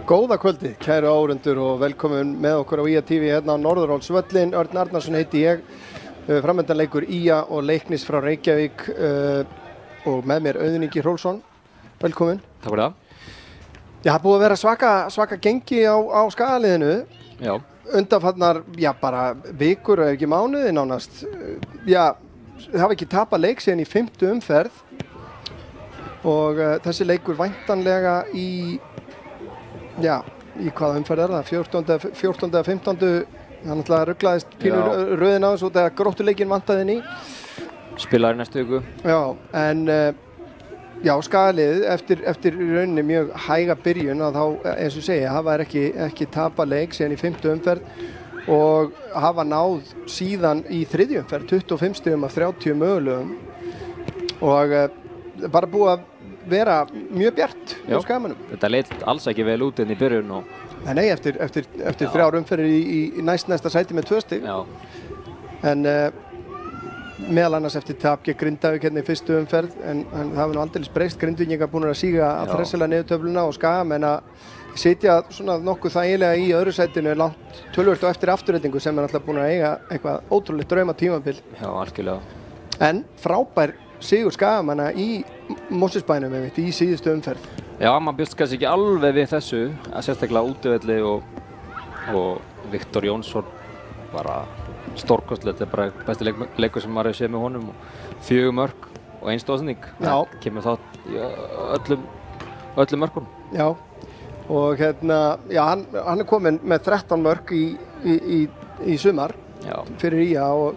Góða kvöldið, kæru áhorfendur og velkomin með okkur á IA TV hérna á Norðurhólsvöllinn. Örn Arnarsson heiti ég, framöndan leikur IA og Leiknis frá Reykjavík og með mér Auðun Ingi Hrólfsson. Velkomin. Takk fyrir það. Já, það búið að vera svaka gengi á skagaliðinu. Já. Undanfarnar, bara vikur ef ekki mánuði nánast. Já, það hafa ekki tapað leik síðan í 5. umferð og þessi leikur væntanlega í hvaða umferð það? 14. eða 15. Það náttúrulega rugglaðist pínur röðin á þessu út eða Gróttuleikinn vantaði inn í. Spilaði næstu viku. Já, en skagaliðið eftir í rauninni mjög hæga byrjun að þá, eins og segja, hafa ekki tapað leik síðan í 5. umferð og hafa náð síðan í 3. umferð 25 stigum af 30 mögulegum og bara búið að vera mjög bjart á Skagamönnum. Þetta leit alls ekki vel út inn í byrjun og... Nei, eftir 3 umferðir í næsta sæti með 2 stig. Já. En meðal annars eftir tap gegn Grindavík hérna í 1. umferð en það hefur nú aldeilis breyst. Grindvíkingar búin að síga að þressilega niðurtöfluna og Skagamenn að sitja svona nokkuð þægilega í öðru sætinu langt töluvert og eftir afturreitingu sem er náttúrulega búin að eiga eitthvað ótrúlegt drauma tímabil. Já, algjörlega. En frábær sigur Skagamanna í Mosfellsbænum í síðustu umferð. Já, maður bjóst kannski ekki alveg við þessu, að sérstaklega útivelli og Viktor Jónsson bara stórkostlegt, þetta er bara besti leikur sem maður hefur séð með honum og 4 mörk og 1 stoðsending. Já. Kemur þátt í öllum mörkunum. Já, og hann er komin með 13 mörk í sumar fyrir IA og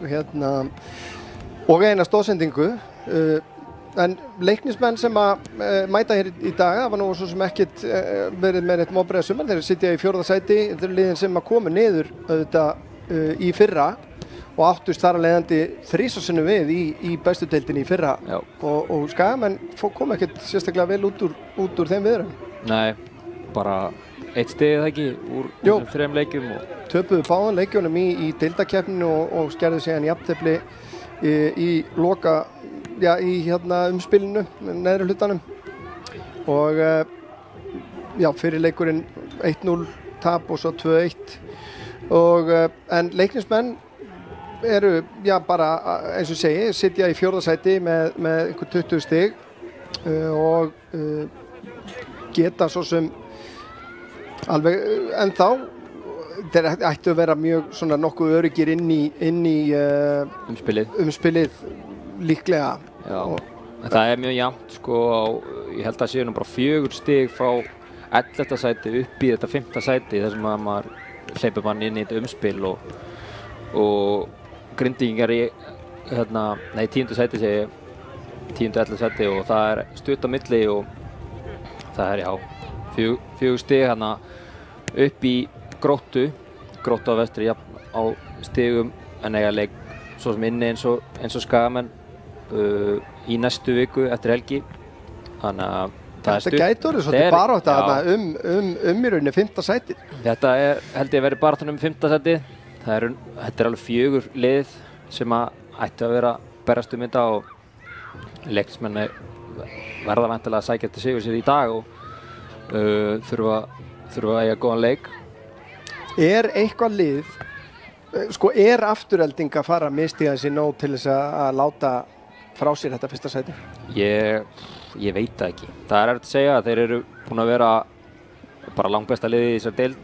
eina stoðsendingu. En leiknismenn sem að mæta hér í dag, það var nú svo sem ekkert verið með eitt móbreiða sumar, þeir sitja í 4. sæti, þetta eru liðin sem að komu niður auðvitað í fyrra og áttust þar að leiðandi 3 sinnum við í bestu deildinni í fyrra og Skagamenn kom ekkert sérstaklega vel út úr þeim viðurum. Nei, bara 1 stig eða ekki úr 3 leikjum og... Töpuðu báðum leikjunum í deildakeppninu og skerðu síðan jafntefli í loka umspilinu neðri hlutanum og fyrir leikurinn 1-0 tap og svo 2-1 og en leiknismenn eru bara eins og segi sitja í 4. sæti með einhver 20 stig og geta svo sem alveg ennþá þeir ættu að vera mjög svona nokkuð öruggir inn í umspilið líklega. Já, en það er mjög jafnt sko ég held að séu nú bara 4 stig frá 11. sæti upp í þetta 5. sæti þar sem að maður hleypur mann inn í þetta umspil og Grindvíkingar í 10. sæti segi ég 10. og 11. sæti og það er stutt á milli og það er 4 stig hérna upp í Gróttu á vestri á stigum en eiga leik svo sem inni eins og Skagamenn í næstu viku eftir helgi þannig að það er stutt. Þetta gæti orðið svolítið barátta í rauninni 5. sæti. Þetta held ég verið baráttan 5. sæti. Þetta er alveg 4 lið sem ættu að vera berast þetta og leiknismenn verða væntanlega að sækja eftir sigur sér í dag og þurfa að eiga góðan leik. Er eitthvað lið, er Afturelding að fara að mistiga þessi nóg til þess að láta frá sér þetta 1. sæti? Ég veit það ekki. Það er erfitt að segja að þeir eru búin að vera bara langbesta liðið í þessar deild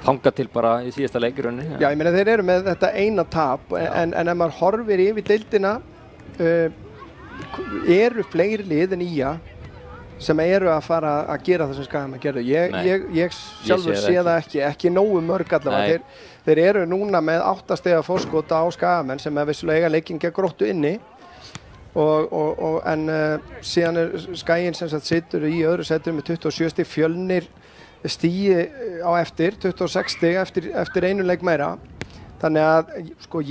þangað til bara í síðasta leikirunni. Já, ég meina þeir eru með þetta eina tap en ef maður horfir yfir deildina eru fleiri lið en IA sem eru að fara að gera það sem Skagamenn gerðu. Ég sjálfur sé það ekki nógu mörg allavega. Þeir eru núna með 8 stiga forskota á Skagamenn sem er vissulega eiga leikinn gegn Gróttu inni en síðan er Skaginn sem sagt situr í öðru sætinu með 27 stig, Fjölnir stigi á eftir 26 stig eftir einu leik meira. Þannig að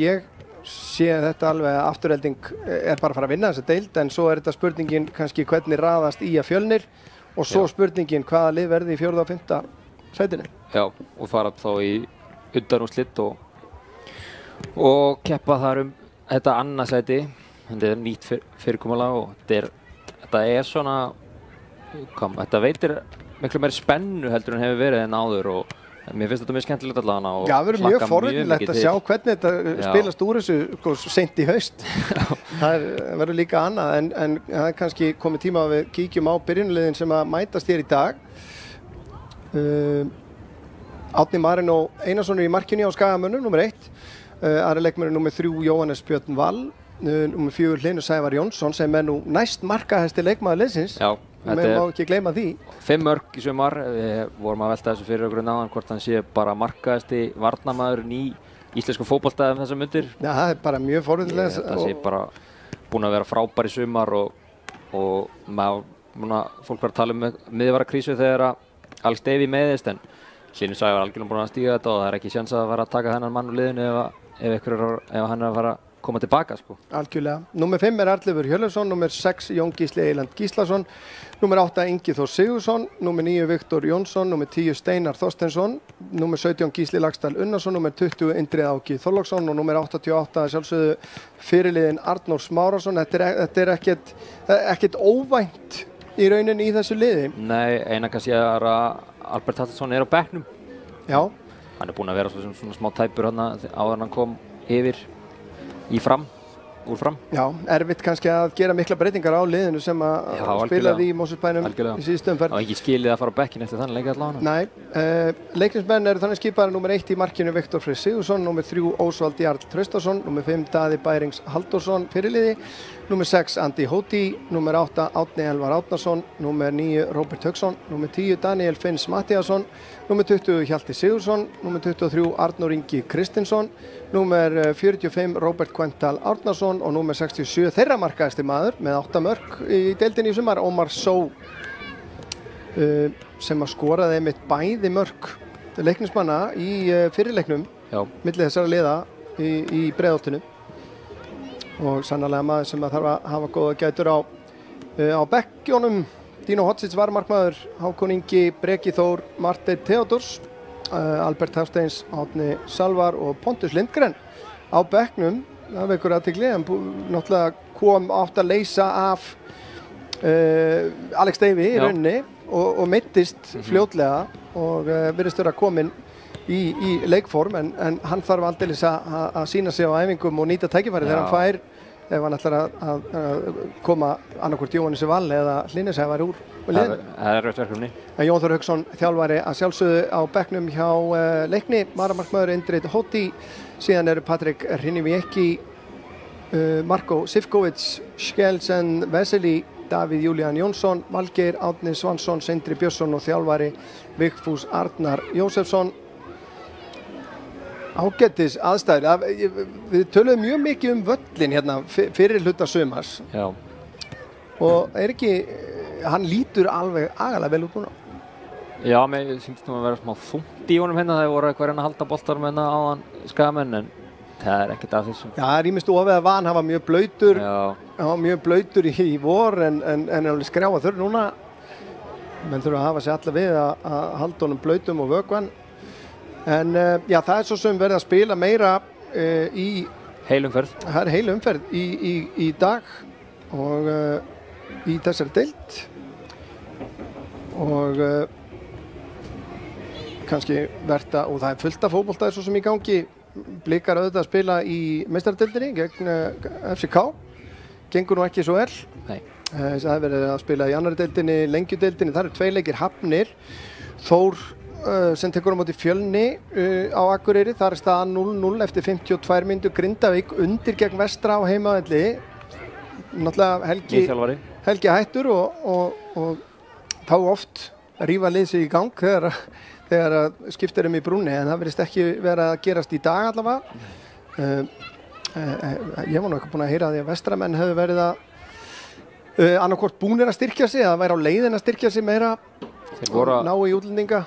ég sé þetta alveg að Afturelding er bara að fara að vinna þessa deild en svo er þetta spurningin kannski hvernig raðast í að Fjölnir og svo spurningin hvaða lið verði í 4. og 5. sætinu. Já, og fara þá í undanúrslit og keppa þar þetta annað sæti. Þetta er nýtt fyrirkomulag og þetta er svona, þetta veitir miklu meiri spennu heldur en hefur verið en áður og mér finnst þetta mjög skemmtilegt allavega og Já, það verður mjög forvitnilegt að sjá hvernig þetta spilast úr þessu sko, seint í haust. Það verður líka annað en það kannski komið tíma að við kíkjum á byrjunarliðin sem að mætast hér í dag. Árni Marino Einarsson í markinu á Skagamönnum, nummer 1. Aðri leikmurinn nummer 3 Jóhannes Björn Wall, nummer 4 Hlynur Sævar Jónsson sem nú næst markahæsti leikmaður liðsins. Já, Við má ekki gleyma því. 5 mörk í sumar, við vorum að velta þessu fyrir okkur náðan hvort hann sé bara markahæsti varnarmaðurinn í íslensku fótbolta þessar mundir. Já, það bara mjög forvitnilegt. Það sé bara búin að vera frábær í sumar og fólk var að tala miðjuvarðarkrísu þegar að Alex Davey meiðist en Hlynur Sævar var algjörlega búin að stíga þetta og það ekki séns að fara að taka þennan mann úr liðinu ef hann að fara koma tilbaka sko. Algjörlega. Númer 5 Arnleifur Hjörleifsson, númer 6 Jón Gísli Eyland Gíslason, númer 8 Ingi Þór Sigurðsson, númer 9 Viktor Jónsson, númer 10 Steinar Þorsteinsson, númer 17 Gísli Laxdal Unnarsson, númer 20 Indriði Áki Þorláksson og númer 88 sjálfsögðu fyrirliðinn Arnór Smárasson. Þetta er ekkert óvænt í rauninni í þessu liði. Nei, eina kannski að Albert Hallsson á bekknum. Já. Hann búinn að vera svona smá tæpur áður en hann kom yfir úr fram. Já, erfitt kannski að gera mikla breytingar á liðinu sem að spilaði í Mosfellsbænum í síðustu umferð. Það var ekki skilið að fara á bekkinn eftir þannig leik allavega. Nei, leiknismenn eru þannig skipaðir númer 1 í markinu Viktor Freyr Sigurðsson, númer 3 Ósvald Jarl Traustason, númer 5 Daði Bærings Halldórsson fyrirliði, númer 6 Andi Hóti, númer 8 Árni Elvar Árnason, númer 9 Róbert Hauksson, númer 10 Daniel Finns Mattíasson, númer 20 Hjalti Sigurðsson, númer 23 Arnór Ingi Kristinsson, númer 45 Róbert Kvental Árnason og númer 67 þeirra markahæsti maður með 8 mörk í deildinni í sumar, Ómar Só sem að skoraði einmitt bæði mörk leiknismanna í fyrirleiknum milli þessara liða í Breiðholtinu og sannarlega maður sem að þarf að hafa góða gætur á bekkjónum. Dino Hotsits var markmaður, Hákon Ingi, Breki Þór, Marteinn Theodors, Albert Hafsteins, Árni Salvar og Pontus Lindgren á bekknum. Það vekur athygli en náttúrulega átt að leysa af Alex Davey í rauninni og meiddist fljótlega og virðist vera kominn í leikform en hann þarf aldeilis að sýna sig á æfingum og nýta tækifæri þegar hann fær ef hann ætlar að koma annarkvort Jóhannes Wall eða Hlynur Sævar úr liðinu. Það rautt verkefni. Jón Þór Hauksson þjálfari að sjálfsögðu á bekknum hjá Leikni, varamarkmaður Indriði Hóti, síðan eru Patrik Hriniviecki, Marko Sivkovic, Skjelsen Veseli, Davíð Júlían Jónsson, Valgeir Árni Svansson, Sindri Björnsson og þjálfari Vigfús Arnar Jósefsson. Ágætis aðstæður. Við töluðum mjög mikið völlin hérna fyrir hluta sumars. Já. Og hann lítur alveg agalega vel út núna. Já, mér sýndist nú að vera smá þungt í honum hérna. Það voru eitthvað að halda boltarum hérna áðan Skagamenn en það ekkert af þessu. Já, rýmist ofið að hann var mjög blautur. Já. Hann var mjög blautur í vor en alveg skrjáfa þurr núna. Menn þurfa að hafa sig alla við að halda honum blautum og vökvan. En já, það svo sem verið að spila meira í heilumferð. Það heilumferð í dag og í þessari deild og kannski verta og það fullt af fótbolta svo sem í gangi. Blikar auðvitað að spila í meistaradeildinni gegn FCK. Gengur nú ekki svo vel. Nei. Það verið að spila í annarri deildinni, Lengjudeildinni. Það eru 2 leikir Hafnir. Þór sem tekur á móti Fjölni á Akureyri, þar staðan 0-0 eftir 52 mínútur. Grindavík undir gegn Vestra á heimavelli. Náttúrulega Helgi hættur og þá oft rífa lið sig í gang þegar skiptir í brúnni, en það verðist ekki vera að gerast í dag allavega. Ég var nú ekki búinn að heyra því að Vestramenn hefðu verið að annarkvort búnir að styrkja sig, að væri á leiðin að styrkja sig meira og ná í útlendinga.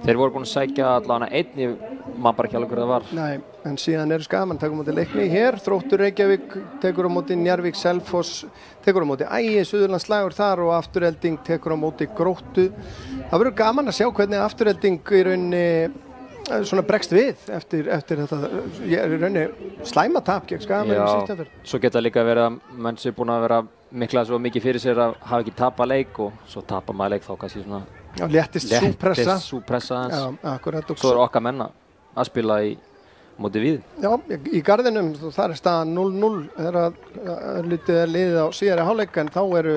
Þeir voru búin að sækja allavega einn, maður bara ekki alveg hvernig það var. Nei, en síðan eru Skagamenn tekur á móti Leikni hér, Þróttur Reykjavík tekur á móti Njarðvík, Selfoss tekur á móti Ægi, Suðurlandslægur þar og Afturelding tekur á móti Gróttu. Það verður gaman að sjá hvernig Afturelding í rauninni svona bregst við eftir þetta ég er í rauninni slæma tap gegn Skagamenn í síðustu umferð. Svo geta líka verið að menn sé búin að vera mikla svo mikið fyrir sér að hafa ekki tapað leik og svo tapar maður leik þá kannski svona léttist sú pressa aðeins. Já, akkurat. Svo er okkar menn að spila í móti við. Já, í Garðinum þar er staðan 0-0 þegar lítið er liðið á síðari hálfleik en þá eru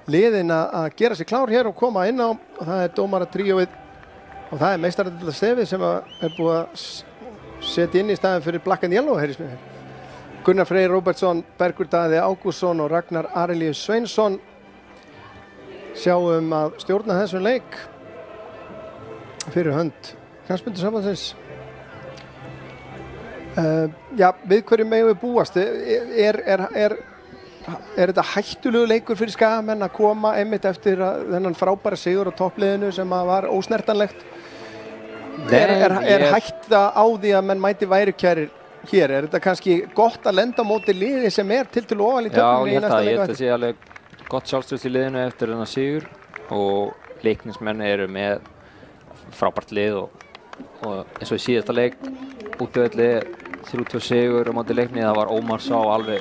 liðin að gera sig klár hér og koma inn á og það er dómaratríóið og það er meistarardeildar Stefið sem er búið að setja inn í staðinn fyrir Black and Yellow heyrðist mér. Gunnar Freyr Róbertsson, Bergur Daði Ágústsson og Ragnar Arilíus Sveinsson sjáum að stjórna þessum leik fyrir hönd knattspyrnusambandsins. Já, við hverju megum við búast? Er þetta hættulegu leikur fyrir Skagamenn að koma einmitt eftir þennan frábæra sigur á toppliðinu sem var ósnertanlegt? Er hætta á því að menn mæti værukærir hér? Er þetta kannski gott að lenda á móti liði sem er tiltölu ofan í töflunni í næsta leik? Já, ég held að sé alveg gott sjálfstraust í liðinu eftir þennan sigur og leiknismenn eru með frábært lið og eins og í síðasta leik útivelli 3-2 sigur á móti Leikni, það var Ómar Sá alveg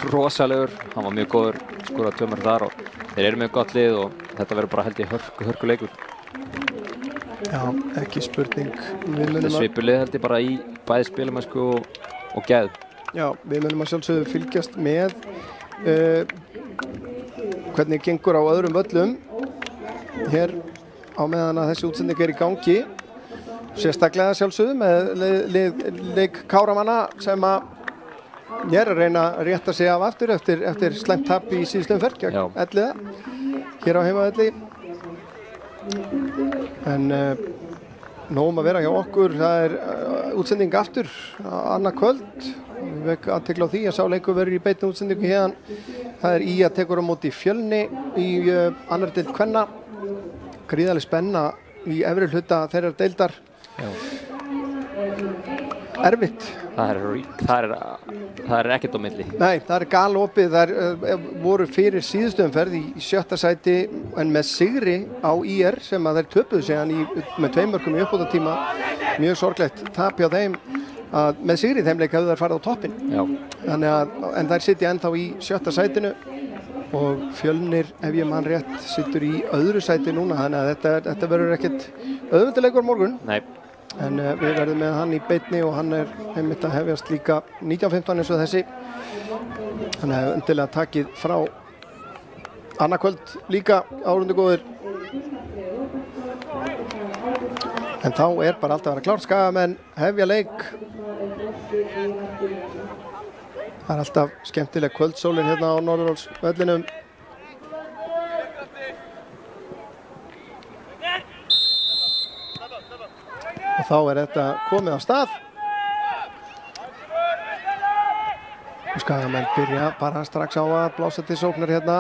rosalegur, hann var mjög góður, skoraði 2 mörk þar og þeir eru mjög gott lið og þetta verður bara held ég hörkuleikur. Já, ekki spurning. Þetta svipulið held ég bara í bæði spilamennsku og gæð. Já, við munum að sjálfsögðu fylgjast með hvernig gengur á öðrum völlum hér á meðan að þessi útsending er í gangi. Sérstaklega sjálfsögðu með leik Káramanna sem að ég er að reyna að rétta sig af aftur eftir slæmt tap í síðustu umferð gegn Elliða hér á heimavelli. En nóg að vera hjá okkur, það er útsending aftur annað kvöld. Við vekk athygli á því að sá leikur verður í beinni útsendingu hérna. Það er að tekur á móti Fjölni í annar deild kvenna. Gríðarleg spenna í efri hluta þeirrar deildar. Já. Erfitt. Það er ekkert á milli. Nei, það er galopið. Það voru fyrir síðustu umferð í 7. sæti en með sigri á IR sem að þeir töpuðu síðan með 2 mörkum í uppbótartíma. Mjög sorglegt tap hjá þeim að með sigri þeim leik hefðu þær farið á toppinn. Já. En þær sitja ennþá í 7. sætinu og Fjölnir, ef ég man rétt, situr í öðru sæti núna. Þannig að þetta verður ekkert auðveldur morgun. Nei. En við verðum með hann í beinni og hann er einmitt að hefjast líka 19:15 eins og þessi. Þannig að endilega takið frá annarkvöld líka árundu góðir. En þá er bara allt að vera klárt. Skagamenn hefja leik. Það er alltaf skemmtileg kvöldsólin hérna á Norðurálsvellinum. Og þá er þetta komið á stað. Og Skagamenn byrja bara strax á að blása til sóknar hérna.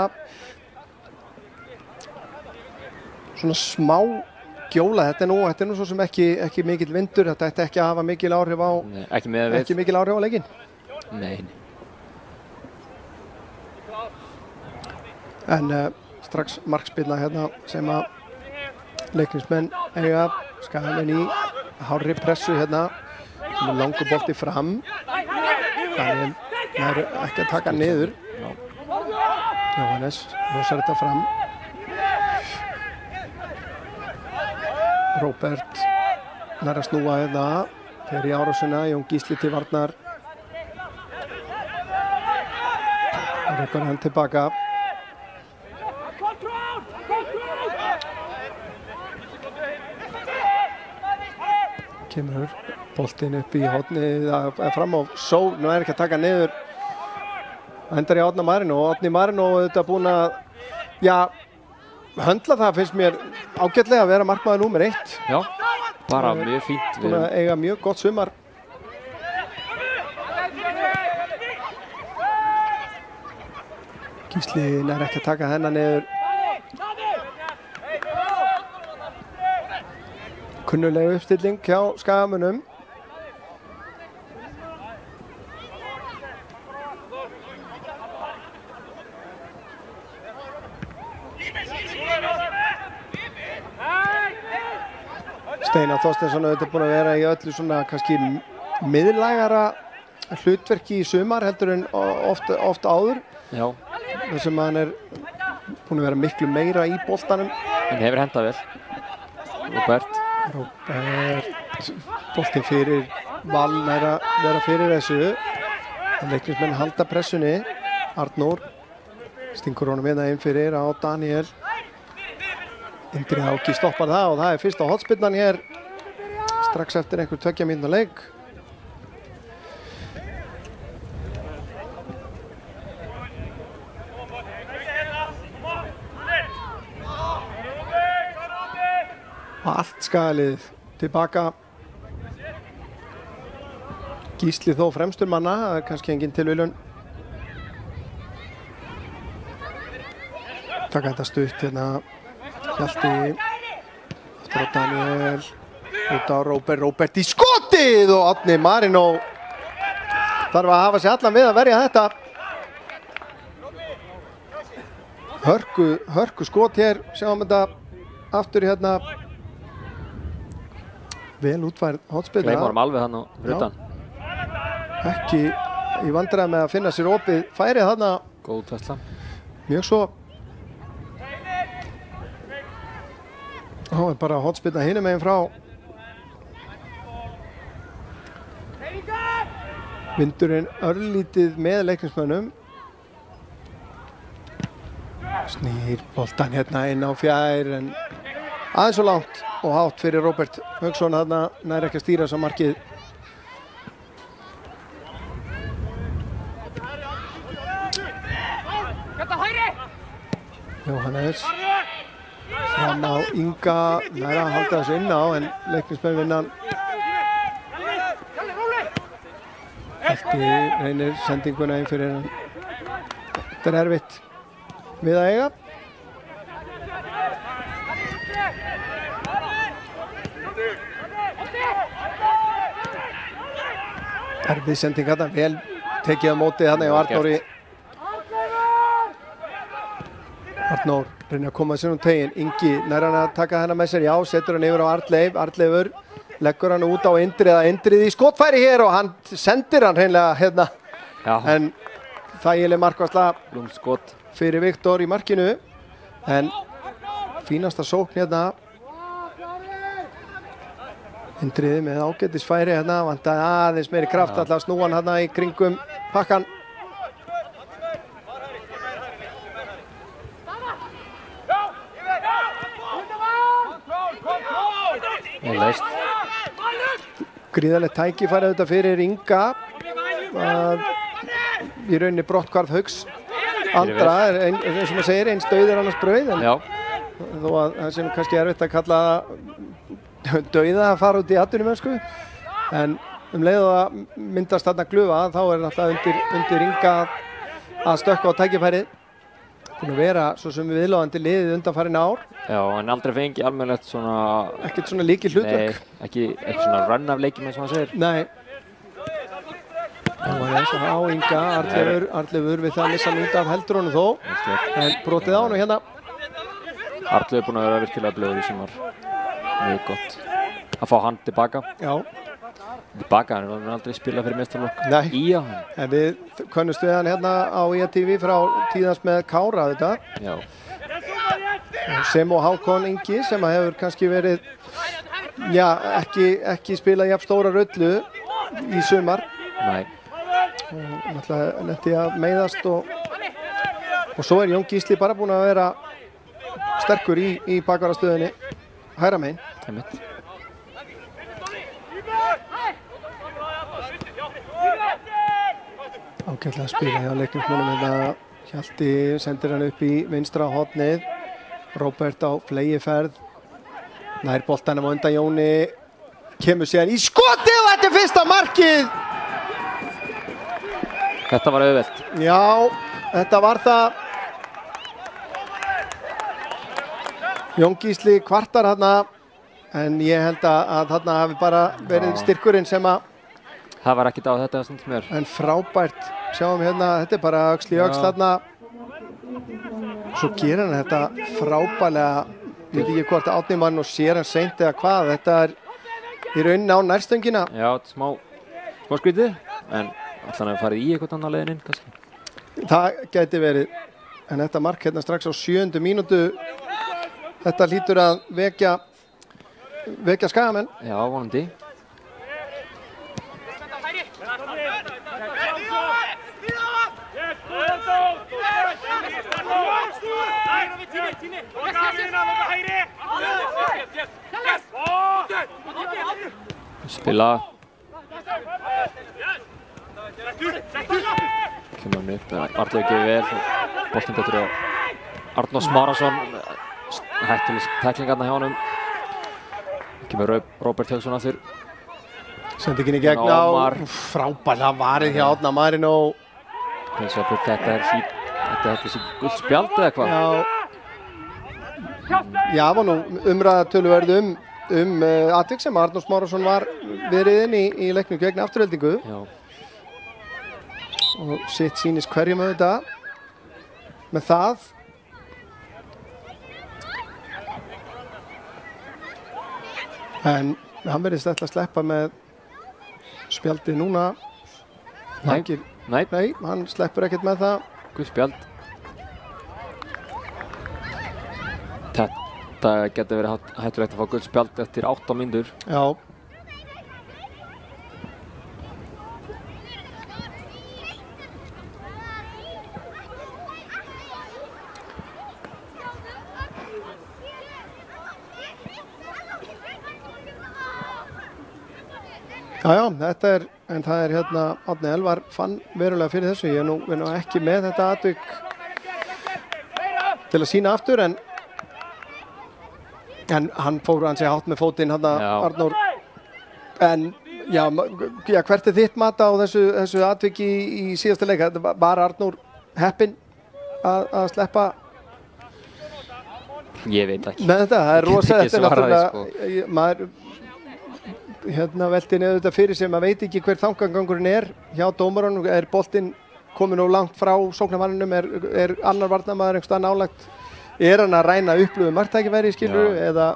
Svona smá gjóla. Þetta er nú svo sem ekki mikill vindur. Þetta ætti ekki að hafa mikil áhrif á mikil áhrif á leikinn. Nei. En strax markspyrna hérna sem að leiknismenn eiga. Skagamenn í hárri pressu hérna sem er langur bolti fram. Daniel er ekki að taka niður. Jóhannes losar þetta fram. Róbert nær að snúa hérna. Fer í árásina, Jón Gísli til varnar. Rekur hann tilbaka. Kemur boltinn upp í hornið fram á Sól, nú er ekki að taka niður. Hendar í Árna Marino og Árni Marino auðvitað búinn að höndla það finnst mér ágætlega að vera markmaður númer 1. Já, bara mjög fínt. Búinn að eiga mjög gott sumar. Gísli nær ekki að taka hennar niður. Kunnuleg uppstilling hjá Skagamönnum. Steinar Þorsteinsson auðvitað búinn að vera í öllu svona kannski miðlægara hlutverki í sumar heldur en oft áður. Já. Þar sem hann búinn að vera miklu meira í boltanum. En hefur hendað vel. Róbert, boltinn fyrir Val nær að vera fyrir þessu. En Leiknismenn halda pressunni. Arnór stingur honum hérna inn fyrir á Daniel. Indri Áki stoppar það og það fyrsta hornspyrnan hér strax eftir einhver 2 mínútna leik. Allt Skagalið tilbaka. Gísli þó fremstur manna, það kannski engin tilviljun. Taka þetta stutt hérna. Hjalti, aftur á Daniel, út á Róbert í skotið og Árni Marino þarf að hafa sig allan við að verja þetta. Hörku skot hér, sjáum þetta aftur hérna. Vel útfærð hornspyrna. Gleymum alveg hann og fyrir utan. Ekki í vandræðum með að finna sér opið færið þarna. Góð útfærsla. Mjög svo. Og bara hornspyrna hinum megin frá. Vindurinn örlítið með Leiknismönnum. Snýr boltan hérna inn á fjær en aðeins svo langt og hátt fyrir Róbert Hauksson þarna nær ekki að stýra svo markið. Jóhannes fram á Inga, nær að halda þessu inn á en Leiknismenn vinna. Eftir reynir sendinguna inn fyrir hann. Þetta erfitt við að eiga. Erfið sending þarna, vel tekið á móti þarna hjá Arnóri. Arnór reynir að koma sér tegin. Ingi nær hann að taka hennar með sér. Já, setur hann yfir á Arnleif. Arnleifur leggur hann út á Indrið að Indrið í skotfæri hér og hann sendir hann hreinlega hérna. Já. En þægileg markvarsla Blúmskot fyrir Viktor í markinu. En fínasta sókn hérna. Indriði með ágætisfæri hérna. Vantaði aðeins meiri kraft alltaf að snúa hann hérna í kringum pakkan. Gríðarlegt tækifæri auðvitað fyrir Inga í rauninni brotthvarf Hauks Andra eins og maður segir, eins dauðir annars brauð en þó að það sé kannski erfitt að kalla dauða að fara út í atvinnumennsku en leið og að myndast þarna glufa þá náttúrulega undir Inga að stökkva á tækifærið. Búin að vera svo sem viðlóðandi liðið undanfarin ár. Já, en aldrei fengi almennilegt svona... Ekkert svona líkil hlutverk. Nei, ekki svona run af leikjum eins og maður segir. Nei. Það var eins og á Inga, Arnleifur við það að missa hann út af heldur honum þó. En brotið á hann hérna. Arnleifur búin að vera virkilega blöður í sumar. Mjög gott. Að fá hann tilbaka. Já. Tilbaka, hann er aldrei spilað fyrir meistaraflokk. Nei. Ía. En við könnumst við hann hérna á IATV frá tíðans með Kára þetta. Já. Sem og Hákon Ingi sem hefur kannski verið, já, ekki spilað jafn stóra rullu í sumar. Nei. Og náttúrulega lenti að meiðast og svo Jón Gísli bara búinn að vera sterkur í bakvarðarstöðinni hægra megin. Einmitt. Ágætlega að spila hjá Leiknismönnum hérna. Hjalti sendir hann upp í vinstra hornið. Róbert á flegiferð. Nær boltanum á undan Jóni. Kemur síðan í skotið og þetta fyrsta markið. Þetta var auðvelt. Já, þetta var það. Jón Gísli kvartar þarna. En ég held að þarna hafi bara verið styrkurinn sem að... Það var ekkert á þetta að stundum mér. En frábært. Sjáum hérna, þetta bara öxl í öxl þarna. Svo gerir hann þetta frábærlega. Ég veit ekki hvort Árni mann og sér hann seint eða hvað. Þetta í rauninni á nærstöngina. Já, smá skrítið, en allan að farið í eitthvað annar leiðin inn, kannski. Það gæti verið, en þetta mark hérna strax á 7. mínútu, þetta hlýtur að vekja Skagamenn. Já, vonandi. Spila. Kemur hann upp, Arnur gefur vel, boltinn betur á Arnór Smárason, hættuleg tæklingarna hjá honum. Kemur Róbert Hauksson aftur. Sendingin í gegn á, frábært, það varið hjá Árna Marino. Þetta er gult spjald eða hvað? Já, var nú umræða töluverð atvik sem Arnór Smárason var verið inn í leiknum gegn Aftureldingu. Já. Og sitt sýnist hverjum auðvitað með það. En hann verðist ætla að sleppa með spjaldi núna. Nei, hann sleppur ekkert með það. Gult spjald. Þetta getur verið hættulegt að fá gult spjald eftir 8 mínútur. Já. Já, þetta en það hérna, Árni Elvar fann verulega fyrir þessu. Ég er nú ekki með þetta atvik til að sýna aftur, en hann fór hann sig hátt með fótinn hérna, Arnór. En já, hvert er þitt mat á þessu atviki í síðasta leik? Var Arnór heppinn að sleppa? Ég veit ekki. Með þetta, það er rosa, þetta er náttúrulega, maður velti niður þetta fyrir sig, maður veit ekki hver þangangangurinn er hjá dómaranum. Er boltinn komin of langt frá sóknarmanninum, er annar varnarmaður einhvers staðar nálægt, er hann að ræna upplöfu marktækifæri, skilur, eða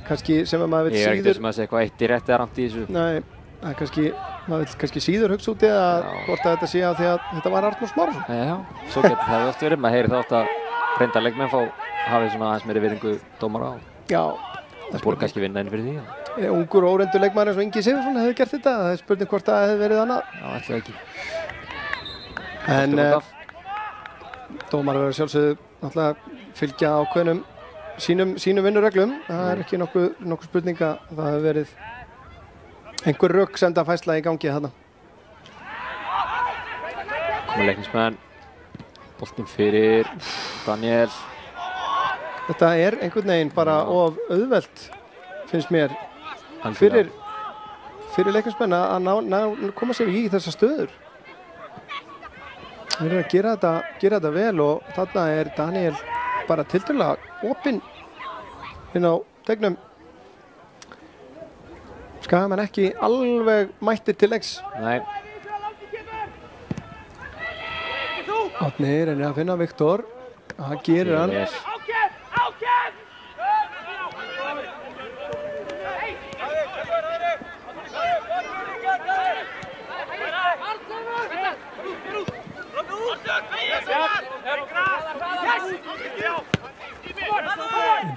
kannski sem að maður vil síður. Ég er ekkert sem að segja eitthvað eitt í rétt eða rangt í þessu. Nei, maður vil kannski síður hugsa út í það, hvort að þetta sé að því að þetta var Arnór Smárason. Já, svo getur það oft verið, maður heyri þátt að reynda leikmenn hafi svona aðeins meiri virðingu dómara á. Já. Það búið kannski vinna inn fyrir því. Ungur og óreyndur leikmaður eins og Ingi Sigurðsson hefði gert þetta. Það er spurning hvort það hefði verið annað. Já, ætlaði ekki. En dómarar verður sjálfsögðu náttúrulega fylgja ákveðnum sínum vinnureglum. Það er ekki nokkuð spurning að það hefði verið einhver röksemdafærsla í gangi þarna. Komið leiknismenn. Boltinn fyrir Daniel. Þetta er einhvern veginn bara of auðvelt, finnst mér, fyrir leiknismenn að koma sér í þessar stöður. Þeir eru að gera þetta vel og þarna er Daniel bara tiltölulega opinn inn á tegnum. Skagamenn ekki alveg mættir til leiks. Nei. Árni reynir að finna Viktor. Það gerir hann.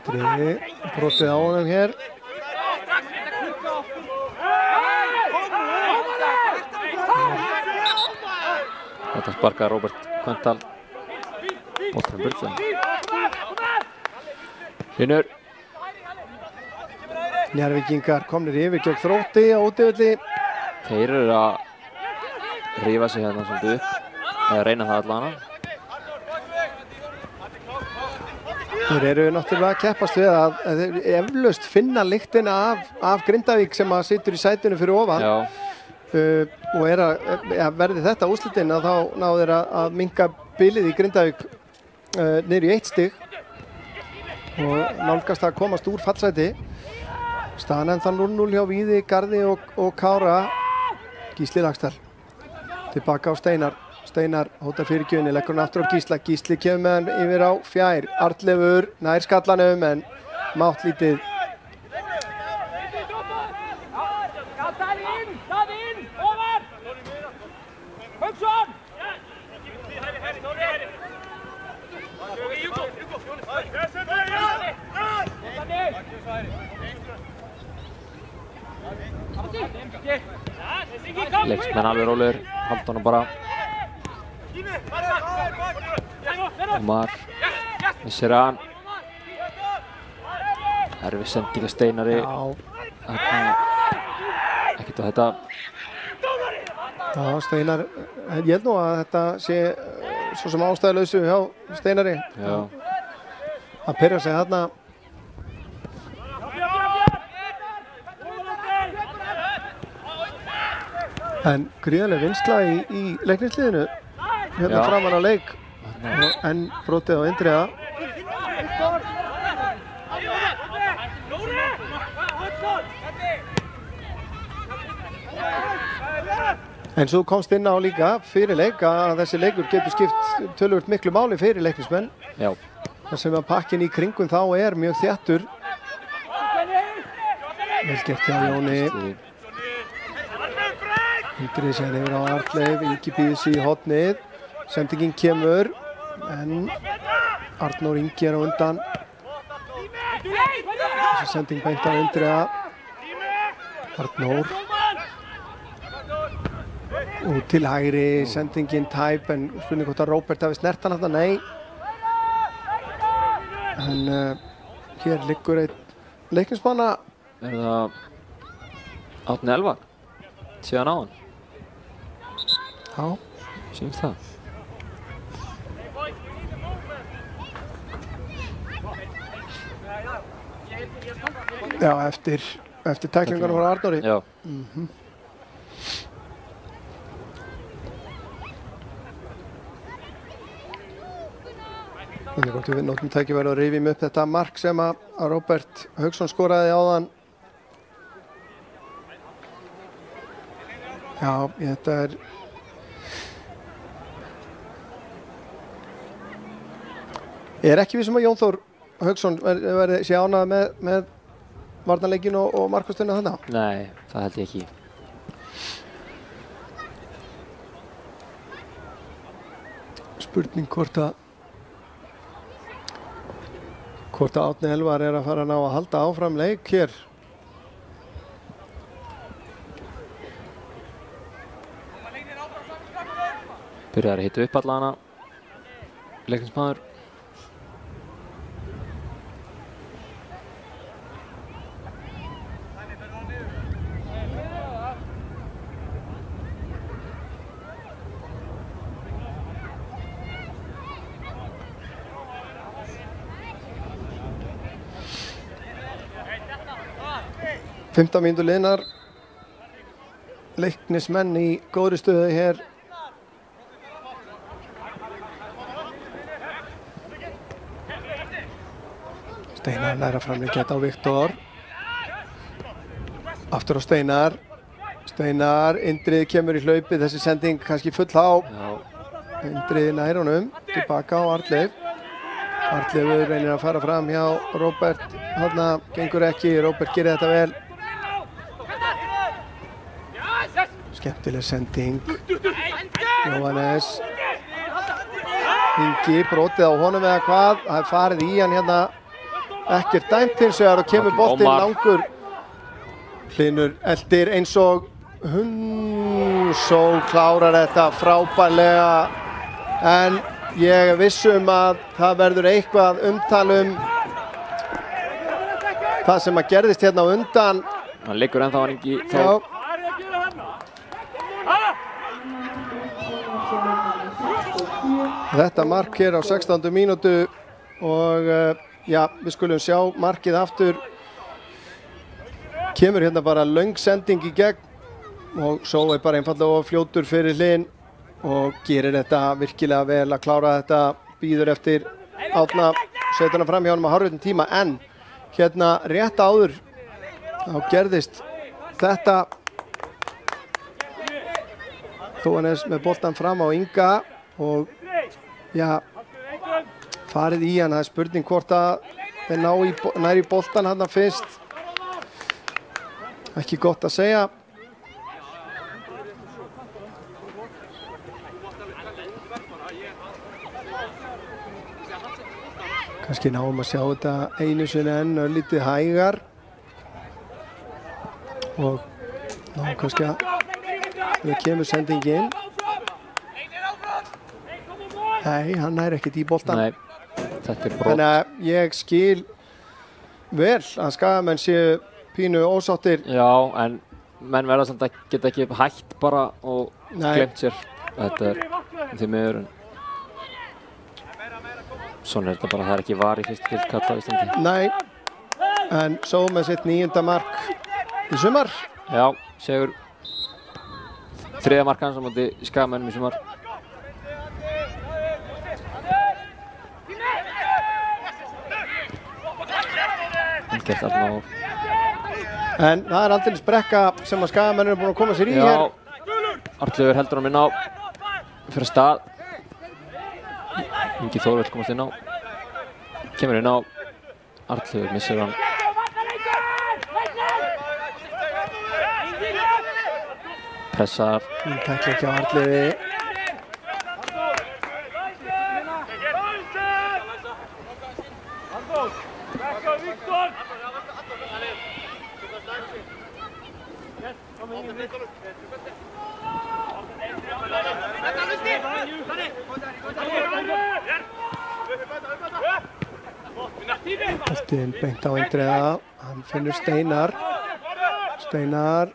Indri brotið á honum hér. Þetta sparkaði Róbert Kvendal. Boltinn burtið. Finnur. Njarðvíkingar komnir yfir gegn Þrótti á útivelli. Þeir eru að rífa sig hérna svolítið upp. Eða reyna það allavega. Þeir eru náttúrulega að keppast við að þeir eflaust finna lyktina af Grindavík sem að situr í sætinu fyrir ofan. Og verði þetta úrslitin að þá ná þeir að minnka bilið í Grindavík niður í 1 stig og nálgast að komast úr fallsæti. Staðan ennþá 0-0 hjá Víði, Garði og Kára. Gísli Laxdal tilbaka á Steinar hótar fyrir gjöfni, leggur hann aftur á Gísla. Gísli kemur með hann yfir á fjær. Arnleifur nær skallanum en mátt lítið. Átni er alveg rólegur, halda honum bara. Ómar missir hann. Erfið sending að Steinari. Ekkert á þetta. Já, Steinar, ég held nú að þetta sé svo sem ástæðulausu hjá Steinari. Já. Að pirra sig þarna. En gríðarleg vinsla í leiknisliðinu hérna framan á leik. En brotið á Indriða. En svo komst inn á líka fyrir leik að þessi leikur getur skipt töluvert miklu máli fyrir leiknismenn. Já. Þar sem að pakkin í kringum þá er mjög þéttur. Vel gert hjá Jóni. Indriði sér yfir á Arnleif, Ingi býður sig í hornið. Sendingin kemur, en Arnór Ingi er á undan. Þessi sending beint á Indriða. Arnór. Og til hægri, sendingin tæp, en spurning hvort að Róbert hafi snert hann þarna, nei. En hér liggur einn leiknismanna. Er það Átni Elvar? Síðan á hann? Já. Sýnst það. Já, eftir tæklingunum frá Arnóri. Já. Þannig hvort við notum tækifæri og rifjum upp þetta mark sem að Róbert Hauksson skoraði áðan. Já, þetta er ekki við sem að Jón Þór Hauksson sé ánægður með varnarleikinn og markastöðuna þarna. Nei, það held ég ekki. Spurning hvort að Átni Elvar er að fara að ná að halda áfram leik hér. Byrjar að hita upp allana. Leiknismaður. Fimmtán mínútur liðnar. Leiknismenn í góðri stöðu hér. Steinar næra framleggja þetta á Viktor. Aftur á Steinar. Steinar, Indriði kemur í hlaupið, þessi sending kannski full á. Indriði nær honum, tilbaka á Arnleif. Arnleifur reynir að fara fram hjá Róbert, þarna gengur ekki, Róbert gerir þetta vel. Skemmtileg sending. Jóhannes. Ingi, brotið á honum eða hvað, það er farið í hann hérna. Ekkert dæmt hins vegar og kemur boltinn langur. Hlynur eldir eins og Hunsó klárar þetta frábærlega. En ég er viss að það verður eitthvað umtal það sem að gerðist hérna á undan. Hann liggur ennþá hann Ingi. Já. Þetta mark hér á 16. mínútu og já, við skulum sjá markið aftur. Kemur hérna bara löng sending í gegn og svo er bara einfallega fljótur fyrir Hlyn og gerir þetta virkilega vel að klára þetta, býður eftir Átna, setur hann fram hjá honum á hárréttum tíma, en hérna rétt áður þá gerðist þetta. Þóanes með boltan fram á Inga og já, farið í hann. Það er spurning hvort að þeir nær í boltan hann fyrst. Ekki gott að segja. Kannski náum að sjá þetta einu sinni enn örlítið hægar og ná kannski að Það kemur sendingin. Nei, hann nær ekkert í boltan. Nei, þetta brot. Þannig að ég skil vel að Skagamenn séu pínu ósáttir. Já, en menn verða samt að geta ekki hætt bara og glemt sér. Þetta því miður. Svona þetta bara, það ekki var í fyrstu deild karla á Íslandi. Nei, en svo með sitt 9. mark í sumar. Já, sigur 3. mark hans á móti Skagamönnum í sumar. Gert Arnór. En það aldeilis brekka sem að Skagamenn búin að koma sér í hér. Já, Arnlaugur heldur hann inn á fyrir stað. Ingi Þór vill komast inn á. Kemur inn á. Arnlaugur missir hann. Pressar. Tækla ekki á Arnlaugi. Boltinn beint á Indriða, hann finnur Steinar. Steinar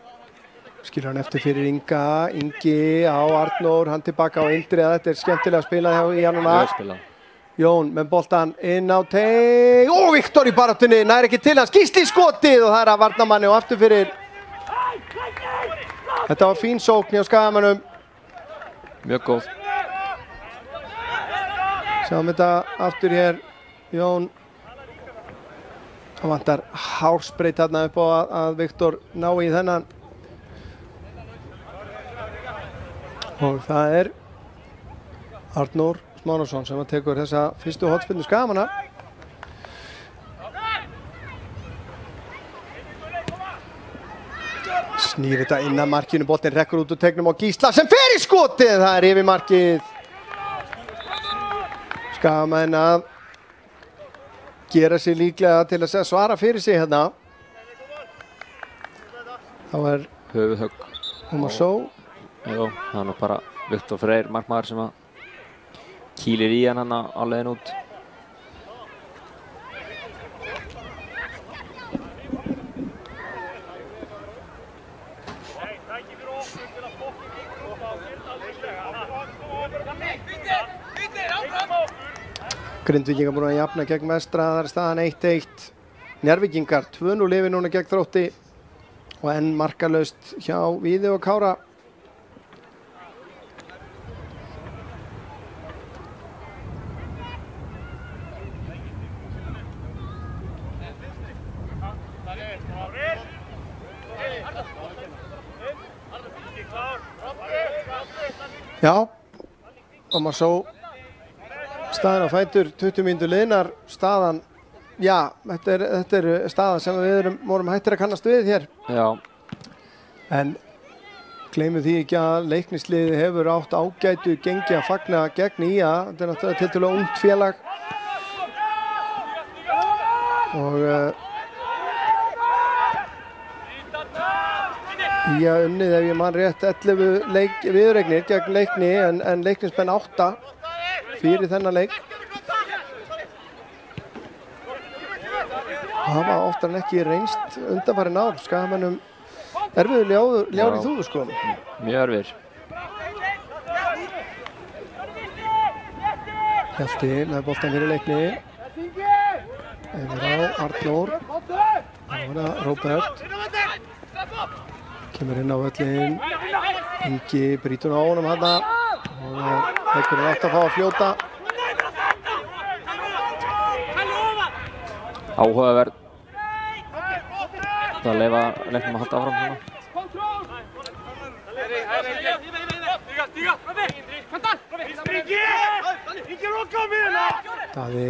skilur hann eftir fyrir Inga. Ingi á Arnór, hann tilbaka á Indriða. Þetta skemmtilega spilað hjá í hann. Jón með boltan inn á teig. Viktor í baráttunni, nær ekki til hans. Gísli skotið og það að varnarmanni og aftur fyrir. Þetta var fín sókn hjá Skagamönnum. Mjög góð. Sjáum þetta aftur hér. Jón. Það vantar hárspreitt þarna upp á að Viktor ná í þennan. Og það Arnór Smánason sem tekur þessa fyrstu hornspyrnu Skagamanna. Snýr þetta inn að markinu, boltinn rekkur út úr teignum á Gísla sem fer í skotið. Það yfir markið. Skagamenn að gera sig líklega til að svara fyrir sig hérna. Þá höfuðhögg. Ómarsó. Jú, það nú bara Viktor Freyr, markmaður sem að kýlir í hann á leiðin út. Grindvíkingar búin að jafna gegn Vestra, það staðan 1-1. Njarðvíkingar 2-0 yfir núna gegn Þrótti og enn markalaust hjá Víði og Kára. Já, Ómarsó staðan á fætur, 20 mínútur liðnar, staðan, já, þetta er staðan sem við vorum hættir að kannast við hér. Já. En gleymum því ekki að Leiknisliðið hefur átt ágætu gengi að fagna gegn IA. Þetta náttúrulega tiltölulega ungt félag. Og IA unnið ef ég man rétt 11 viðureignir gegn Leikni en Leiknismenn 8. Fyrir þennan leik. Það hafa oftar en ekki reynst undanfarin ár. Skagamönnum erfiður ljár í þúfu sko. Mjög erfiður. Hjalti með boltan fyrir Leikni. Yfir á Arnór. Það var Róbert. Kemur inn á völlin. Ingi brýtur á honum hana. Og Leikurinn átt að fá að fljóta. Áhugaverð. Það leyfa Leiknum að halda áfram svona. Daði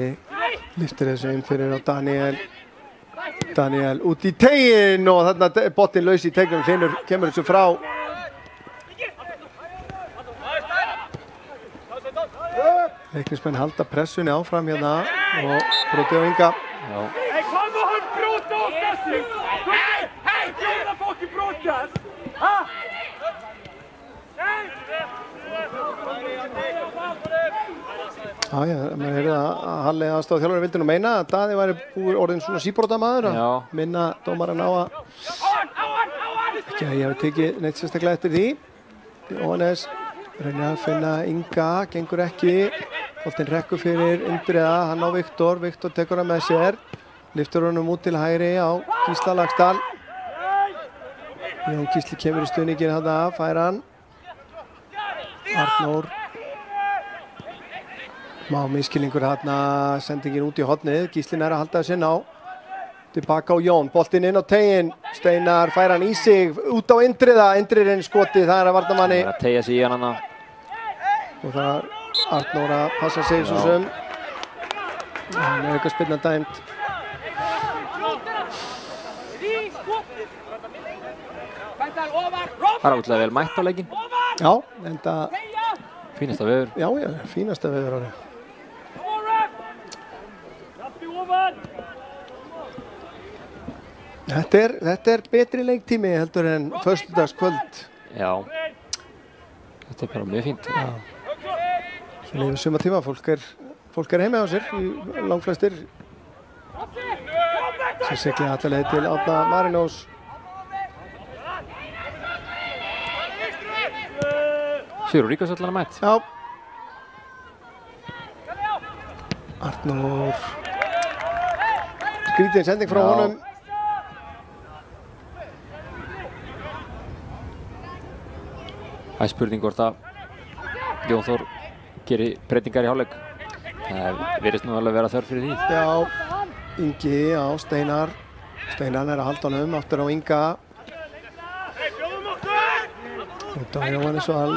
lyftir þessu inn fyrir á Daniel. Daniel út í teginn og þarna boltinn laus í teignum. Kemur þessu frá. Leiknismenn halda pressunni áfram hérna og brotið á Inga. Hey, kom og hann brota oss þessu! Hei, gera fólki brotast! Já, maður heyrði að Halli aðstoðarþjálfari vildi nú meina að Daði væri orðinn svona síbrotamaður að minna dómarann á að ekki að ég hef tekið neitt sérstaklega eftir því. Jóhannes reynir að finna Inga, gengur ekki. Boltinn rekkur fyrir Indriða, hann á Viktor tekur hann með sér. Lyftur honum út til hægri á Gísla Laxdal. Jón Gísli kemur í stuðninginn þarna, fær hann. Arnór. Má miskilningur þarna, sendingin út í hornið. Gíslin að halda þessi ná. Tilbaka á Jón, boltinn inn á teginn. Steinar fær hann í sig, út á Indriða. Indriðinn skotið, það að varnarmanni. Það að tegja sig í hann. Og það er Arnór að passa sig svo sem. Hann er eitthvað spilna dæmt. Það er útlega vel mætt á leikinn. Já, enda... Fínasta veður. Já, fínasta veður árið. Þetta er betri leiktími heldur en föstudagskvöld. Já. Þetta er bara mjög fínt. Já. Svo lífið suma tíma, fólk er heima á sér, langflestir. Sem sigla alla leið til Árna Marinós. Sigur Ríkasvöllana mætt. Já. Arnór. Skrítin sending frá honum. Það er spurning hvort að Jón Þór gerir breytingar í hálfleik. Það virðist nú alveg vera þörf fyrir því. Já, Ingi á Steinar. Steinar er að halda honum, aftur á Inga. Út á Jóhannes Val.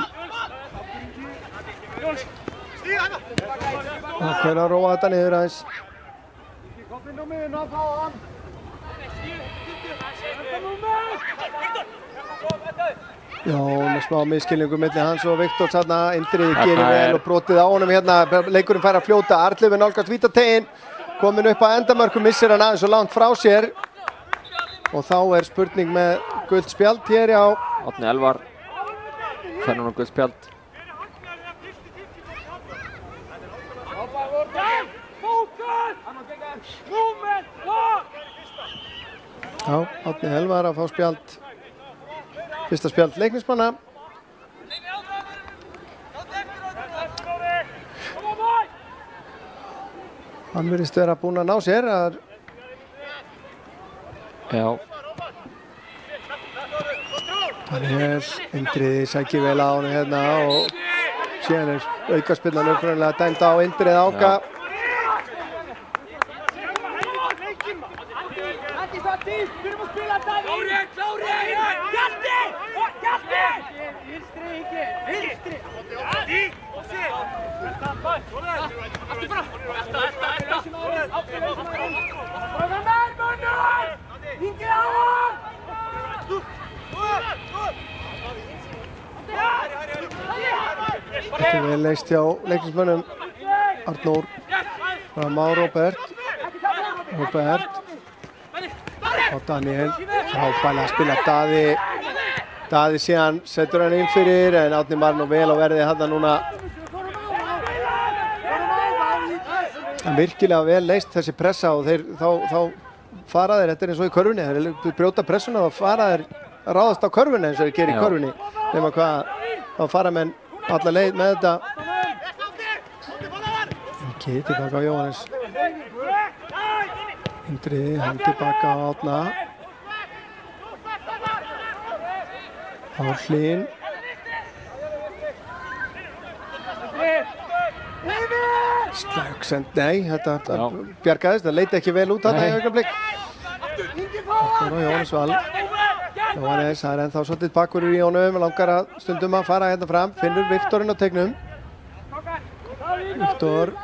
Það hver að róa þetta niður aðeins. Já, með smá miskilningu milli hans og Viktor þarna. Indriði gerir vel og brotið á honum hérna. Leikurinn fær að fljóta. Arnleifur nálgast vítateginn. Komin upp að endamörkum, missir hann aðeins og langt frá sér. Og þá er spurning með gult spjald hér, já. Árni Elvar fær núna gult spjald. Já, Árni Elvar að fá spjald. Fyrsta spjald leiknismanna. Hann virðist vera búinn að ná sér. Já. Þannig Indriði sækir vel á hann hérna og síðan er aukaspillan upprunalega dæmd á Indriði Áka. Þetta er vel leyst hjá leiknismönnum. Arnór fram á Róbert og Daniel. Frábærlega að spila Daði síðan setur hann inn fyrir en Árni var nú vel á verði þarna núna. En virkilega vel leyst þessi pressa og þá fara þeir, þetta er eins og í körfunni, þeir brjóta pressuna og fara þeir ráðast á körfunni eins og þeir gerir í körfunni. Nema hvað, þá fara menn alla leið með þetta. Ingi tilbaka á Jóhannes. Indriði, hann tilbaka á Árna. Á Hlín. Slögsend, nei, þetta bjargaðist, það leiti ekki vel út þarna í augnablik. Það er Jóhannes Val. Jóhannes, það er ennþá svolítið bakkurur í honum, langar að stundum að fara hérna fram, finnur Viktorinn á tegnum. Viktor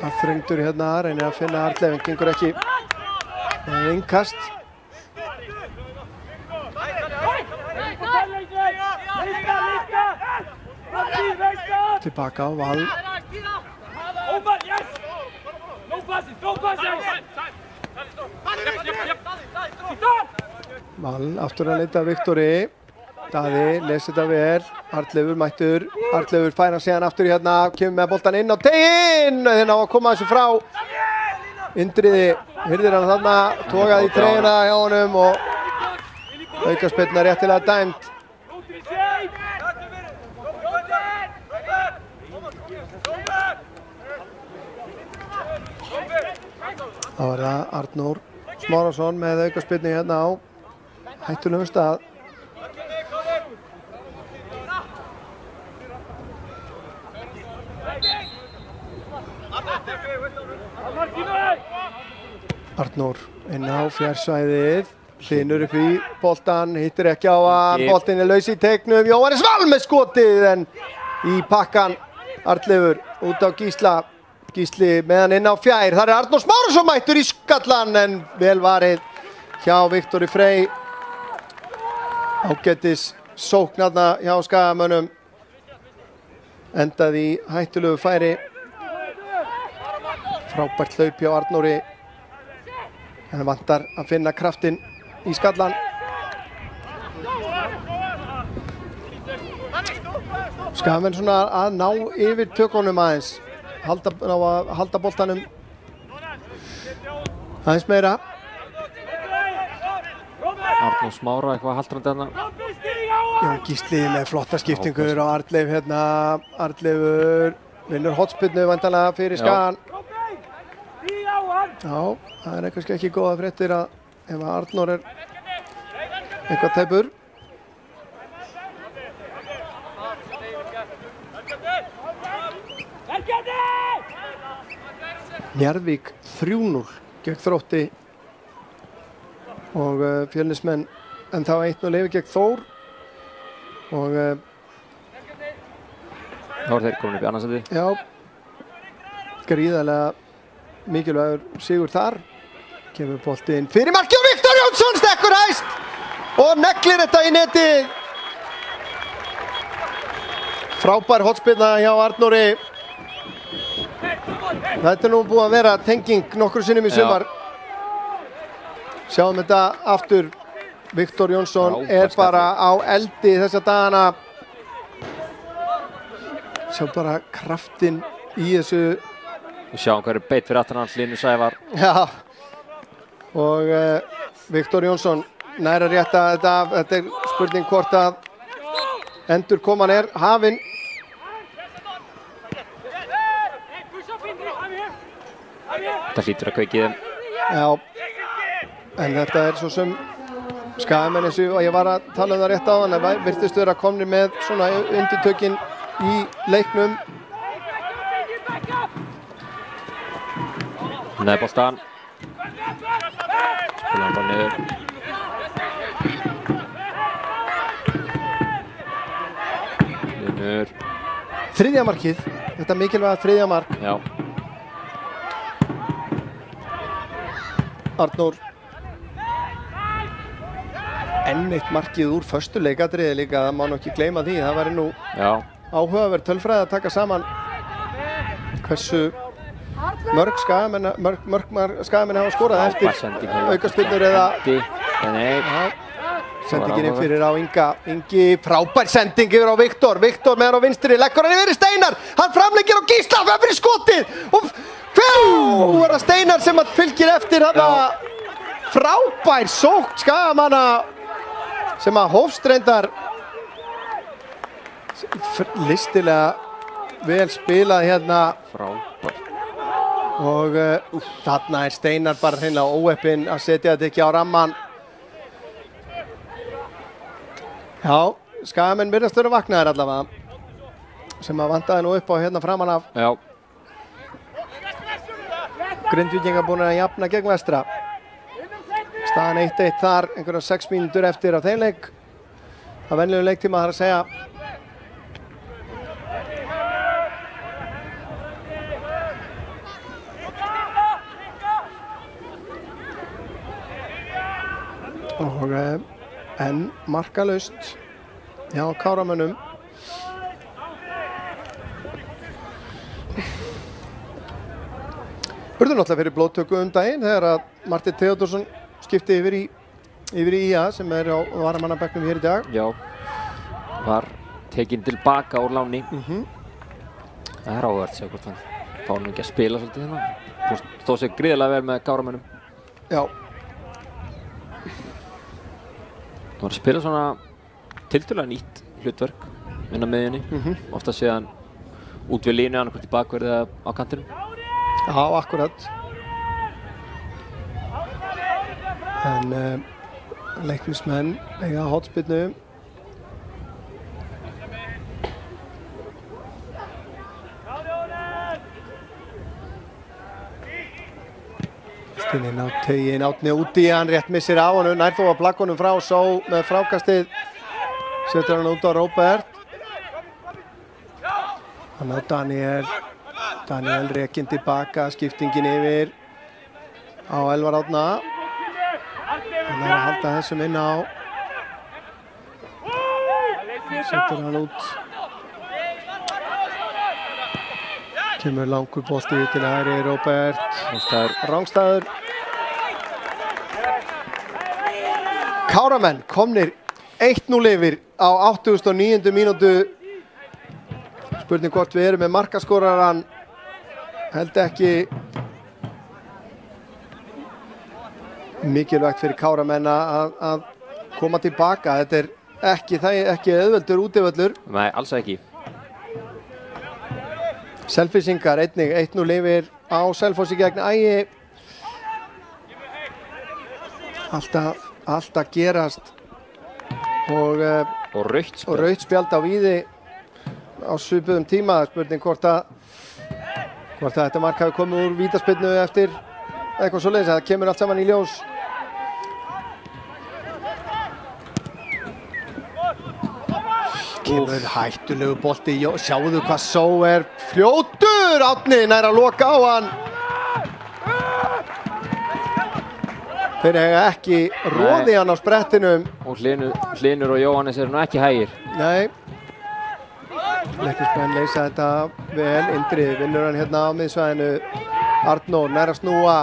aðþrengdur hérna, reynir að finna Arnleifur, gengur ekki. Það er innkast. Tilbaka á Val. Val aftur að leita Viktori. Daði lesi þetta vel, Arnleifur mættur, Arnleifur fær hann síðan aftur hérna, kemur með boltan inn á teginn, þeir ná að koma þessu frá. Indriði hirðir hann þarna, togaði í treyjuna hjá honum og aukaspyrna réttilega dæmd. Það var það Arnór Smárason með aukaspyrnu hérna á hættulegum stað. Arnór inn á fjársvæðið, Hlynur upp í boltan, hittir ekki á hann, boltinn laus í tegnum, Jóhannes Val með skotið en í pakkan Arnleifur út á Gísla, Gísli með hann inn á fjær, þar Arnór Smárason mættur í skallan en vel varið hjá Viktori Frey, ágætis sóknarna hjá Skagamönnum, endaði í hættulegu færi, frábært hlaup hjá Arnóri. Það vantar að finna kraftinn í skallan. Skagamenn svona að ná yfir tökunum aðeins. Halda boltanum aðeins meira. Arnór Smára eitthvað haldrandi hérna. Jón Gísli með flotta skiptingur á Arnleif hérna. Arnleifur vinnur hotspyrnu væntanlega fyrir Skagan. Já, það er kannski ekki góða fréttir að ef Arnór er eitthvað tæpur. Njarðvík 3-0 gegn Þrótti og Fjölnismenn en þá 1-0 yfir gegn Þór og þá er þeir komin upp í annarsæti. Já, gríðarlega mikilvægur sigur þar. Kemur boltinn fyrir markið og Viktor Jónsson stekkur hæst og neglir þetta í netið. Frábær hotspyrna hjá Arnóri. Þetta er nú búið að vera tenging nokkru sinnum í sumar. Sjáum þetta aftur. Viktor Jónsson er bara á eldi þessa dagana. Sjá bara kraftinn í þessu. Við sjáum hverju beitt fyrir aftan hans Hlynur Sævar. Já, og Viktor Jónsson nær að rétta þetta af. Þetta er spurning hvort að endurkoman er hafin. Þetta hlýtur að kveikið þeim. Já, en þetta er svo sem Skagamenn eins og ég var að tala það rétt á hann. Það virtist vera komnir með svona undirtökin í leiknum. Nei, boltan. Spila hann bara niður. Hlynur. Þriðja markið, þetta mikilvæga þriðja mark. Já. Arnór. Enn eitt markið úr föstu leikadriði líka, það má nú ekki gleyma því. Það væri nú áhugaverð tölfræði að taka saman hversu mörg Skagamenn hafa skorað eftir aukaspyrnur eða sendingin inn fyrir á Inga. Ingi, frábær sending yfir á Viktor. Viktor með hann á vinstri, leggur hann yfir í Steinar. Hann framlengir á Gísla, það fyrir skotið. Og nú er það Steinar sem fylgir eftir þarna. Frábær sókn Skagamanna sem að hófst reyndar listilega vel spilað hérna. Frábær. Og þarna er Steinar bara hreinlega óheppinn að setja þetta ekki á ramman. Já, Skagamenn virðast vera vaknaðir allavega. Sem að vantaði nú upp á hérna framan af. Já. Grindvíkingar búin að jafna gegn Vestra. Staðan 1-1 þar, einhverja 6 mínútur eftir af þeim leik. Það venjulegum leiktíma þarf að segja. Og enn markalaust hjá Káramönnum. Urðu náttúrulega fyrir blóðtöku daginn þegar að Martin Theodorsson skipti yfir í IA sem er á varamannabekknum hér í dag. Já. var tekinn tilbaka úr láni. Það er áhugavert að sjá hvort hann fá hann ekki að spila svolítið hérna. Stóð sig gríðarlega vel með Káramönnum. Já. Það var að spila svona tiltölulega nýtt hlutverk inn á miðjunni. Ofta sé hann út við línu, annað hvort í bakverði eða á kantinum. Já, akkurat. En Leiknismenn eiga hornspyrnu. Inn á taugin, Átni úti, hann rétt missir á honum, nær þó að plagga honum frá, svo með frákastið setur hann út á Róbert. Hann á Daniel rekinn tilbaka, skiptingin yfir á Elvar Árna. Hann er að halda þessum inn á. Setur hann út. Kemur langur bolti til hægri, Róbert. Rangstæður. Káramenn komnir 1-0 yfir á 89. mínútu. Spurning hvort við erum með markaskoraran. Held ekki mikilvægt fyrir Káramenn að koma tilbaka. Þetta er ekki auðveldur útivöllur. Nei, alls ekki. Selfyssingar einnig 1-0 yfir á Selfossi gegn Ægi. Alltaf gerast og rautt spjald á Víði á svipuðum tíma. Spurning hvort að þetta mark hafi komið úr vítaspyrnu eftir eitthvað svoleiðis. Það kemur allt saman í ljós. Kemur hættulegu bolti, sjáðu hvað Só er fljótur, Árni nær að loka á hann. Þeir eiga ekki roði hann á sprettinum. Og Hlynur og Jóhannes eru nú ekki hægir. Nei. Leiknismenn leysa þetta vel, Indrið vinnur hann hérna á miðsvæðinu. Arnór nær að snúa,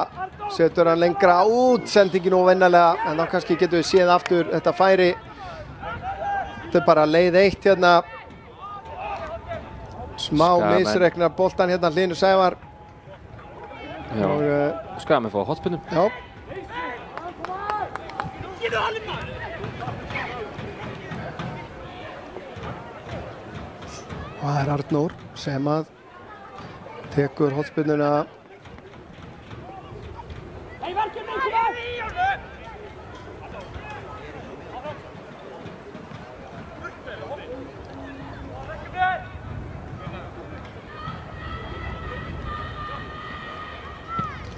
setur hann lengra út, sendingin óvenjulega, en þá kannski getum við séð aftur þetta færi. Þetta er bara leið 1 hérna. Smá misreiknar boltan hérna, Hlynur Sævar. Skagamenn fá hornspyrnu. Já. Og það er Arnór sem að tekur hornspyrnuna.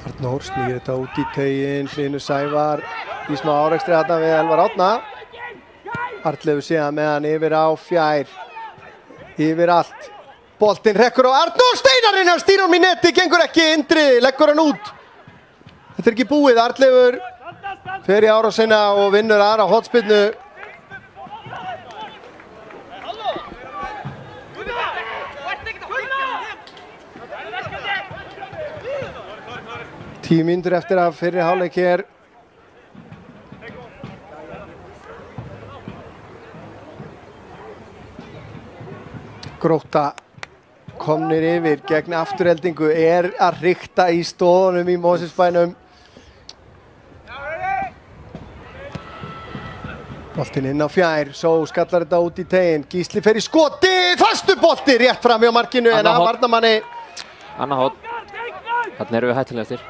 Arnór snýr þetta út í taugin, Hlynur Sævar í smá árekstri þarna við Elvar Árna. Arnleifur síðan með hann yfir á Fjær, yfir allt. Boltinn rekkur á Arnór, Steinarinn, hann stýr honum í netti, gengur ekki, Indri leggur hann út. Þetta er ekki búið, Arnleifur fer í árásina og vinnur aðra hornspyrnu. Tíu mínútur eftir af fyrri hálfleik hér. Grótta komnir yfir gegn Aftureldingu, er að hrikta í stóðunum í Mosfellsbænum. Boltinn inn á Fjær, Só skallar þetta út í teiginn, Gísli fer í skoti, fastu bolti rétt fram hjá markinu en af varnarmanni. Annað horn, þarna erum við hættulega eftir.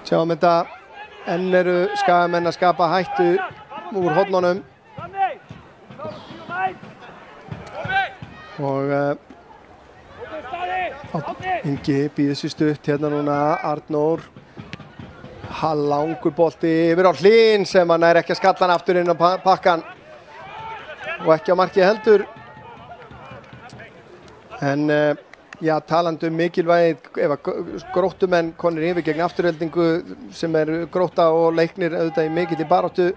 Sjáum þetta, enn eru Skagamenn að skapa hættu úr hornunum. Og Ingi býður sér stutt hérna núna, Arnór. Langur bolti yfir á Hlyn sem hann er ekki að skalla hann aftur inn á pakkan. Og ekki á markið heldur. En já, talandi mikilvægið, ef að Gróttumenn konir yfir gegn Aftureldingu sem er Grótta og Leiknir auðvitað í mikilli baráttu.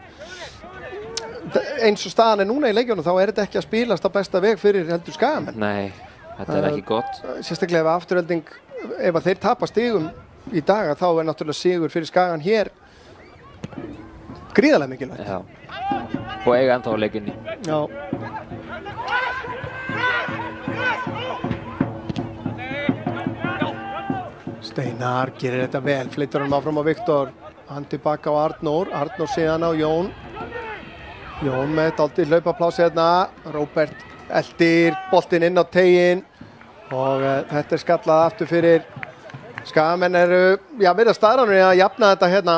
Eins og staðan er núna í leikjunum þá er þetta ekki að spilast á besta veg fyrir heldur Skagamenn. Nei, þetta er ekki gott. Sérstaklega ef Afturelding, ef að þeir tapa stigum í dag þá er náttúrulega sigur fyrir Skagan hér gríðarlega mikilvægt. Já. og eiga ennþá að leika inn í. Já. Steinar gerir þetta vel, flyttur hann áfram á Viktor. Hann tilbaka á Arnór, Arnór síðan á Jón. Jón með dálítið hlaupaplási hérna. Róbert eldir boltinn inn á teiginn og þetta er skallað aftur fyrir Skagamenn eru, já, verða staðránir að jafna þetta hérna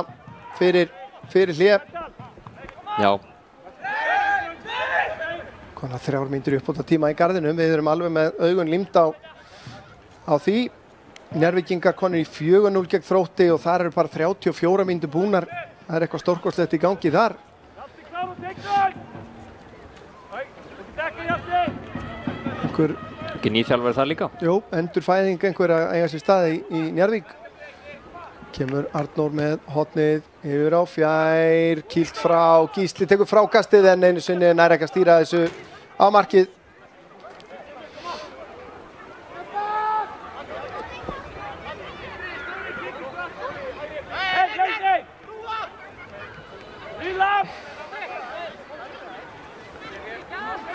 fyrir hlé. Já. Konar 3 mínútur uppbóta tíma í garðinum, við erum alveg með augun límt á því. Njarðvíkingar konur í 4-0 gegn Þrótti og þar eru bara 34 mínútur búnar. Það er eitthvað stórkostlegt í gangi þar. Einhver... Ekki nýþjálfari þar líka? Jú, endurfæðing einhver að eiga sér staði í Njarðvík. Kemur Arnór með hotnið yfir á fjær, kýlt frá, Gísli tekur frákastið en einu sinni nær ekki að stýra þessu á markið.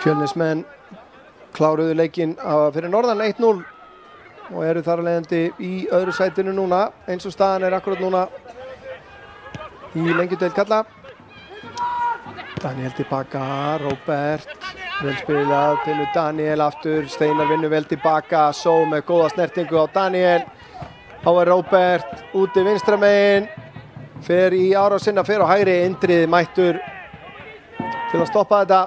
Fjölnismenn kláruðu leikinn fyrir norðan 1-0 og eru þar af leiðandi í öðru sætinu núna, eins og staðan er akkurat núna í lengjudeild karla. Daniel tilbaka, Róbert, vel spilað, til Daniel aftur, Steinar vinnur vel tilbaka, Só með góða snertingu á Daniel. Þá er Róbert úti vinstra megin, fer í árásina, fer á hægri, Indrið mættur til að stoppa þetta.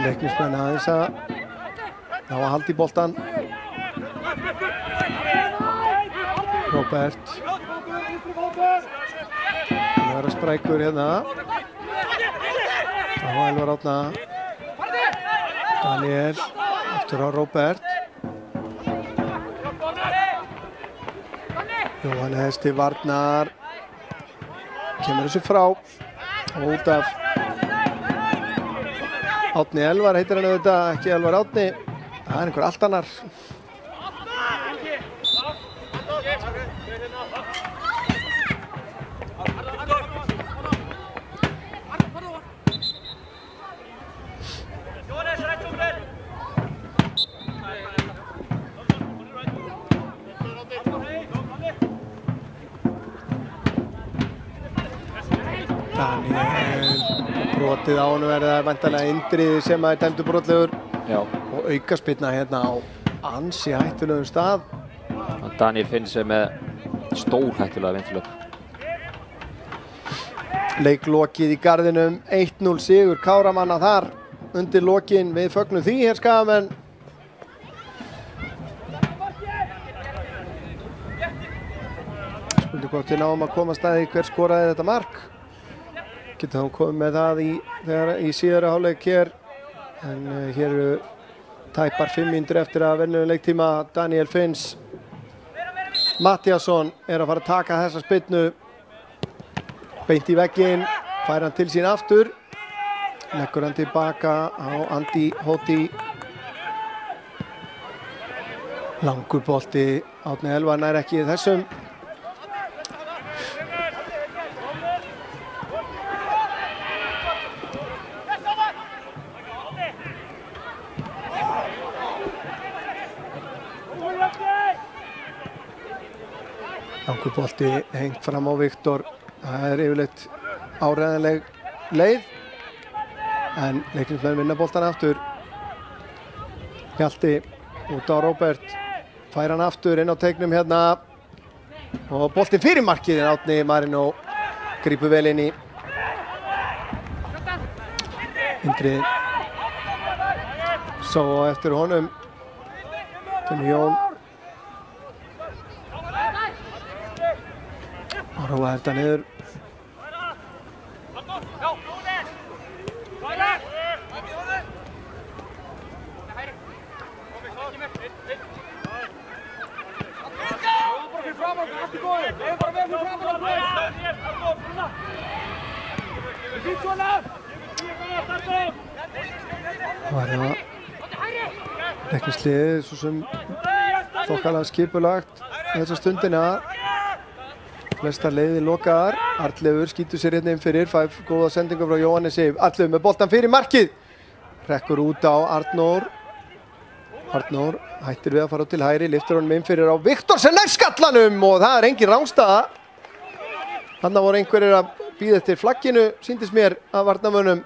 Leiknismenn aðeins að halda í boltan. Róbert. Það verður sprækur hérna. Þá Elvar Árna. Daniel. Eftir á Róbert. Jóhannes til Varnar. Kemur þessu frá. Út af Árni Elvar heitir hann auðvitað, ekki Elvar Árni. Það er einhver allt annar. Daniel, brotið á honum verða væntanlega Indriði sem er dæmdur brotlegur. Já. Og aukaspyrna hérna á ansi hættulegum stað. Daniel Finn sem er stór hættulega vinstrilöp. Leiklokið í garðinum, 1-0 sigur Káramanna þar undir lokin. Við fögnum því hér Skagamenn. Spurning hvort við náum að komast að því hver skoraði þetta mark. Getur þá komið með það í síðari hálfleik hér. En hér eru tæpar 5 mínútur eftir að venjulegum leiktíma. Daniel Finns. Mattíasson er að fara að taka þessa spyrnu. Beint í vegginn. Fær hann til sín aftur. Leggur hann tilbaka á Andi Hóti. Langur bolti. Árni Elvar nær ekki þessum. Langur bolti hengt fram á Viktor. Það er yfirleitt áreiðanleg leið. En Leiknismenn vinna boltan aftur. Hjalti út á Róbert. Fær hann aftur inn á teignum hérna. Og boltinn fyrir markið. Árni Marino grípur vel inn í. Indrið. Svo eftir honum. Finnur Jón. Og róa þetta niður. Það var það leiknisliðið svo sem þokkalega skipulagt þessa stundina. Flestar leiðir lokaðar. Arnleifur skýtur sér hérna inn fyrir, fær góða sendingu frá Jóhannesi. Arnleifur með boltan fyrir markið. Hrekkur út á Arnór. Arnór hættir við að fara til hægri, lyftir honum inn fyrir á Viktorsen nær skallanum og það er engin rangstaða. Þarna voru einhverjir að bíða eftir flagginu, sýndist mér af varnarmönnum.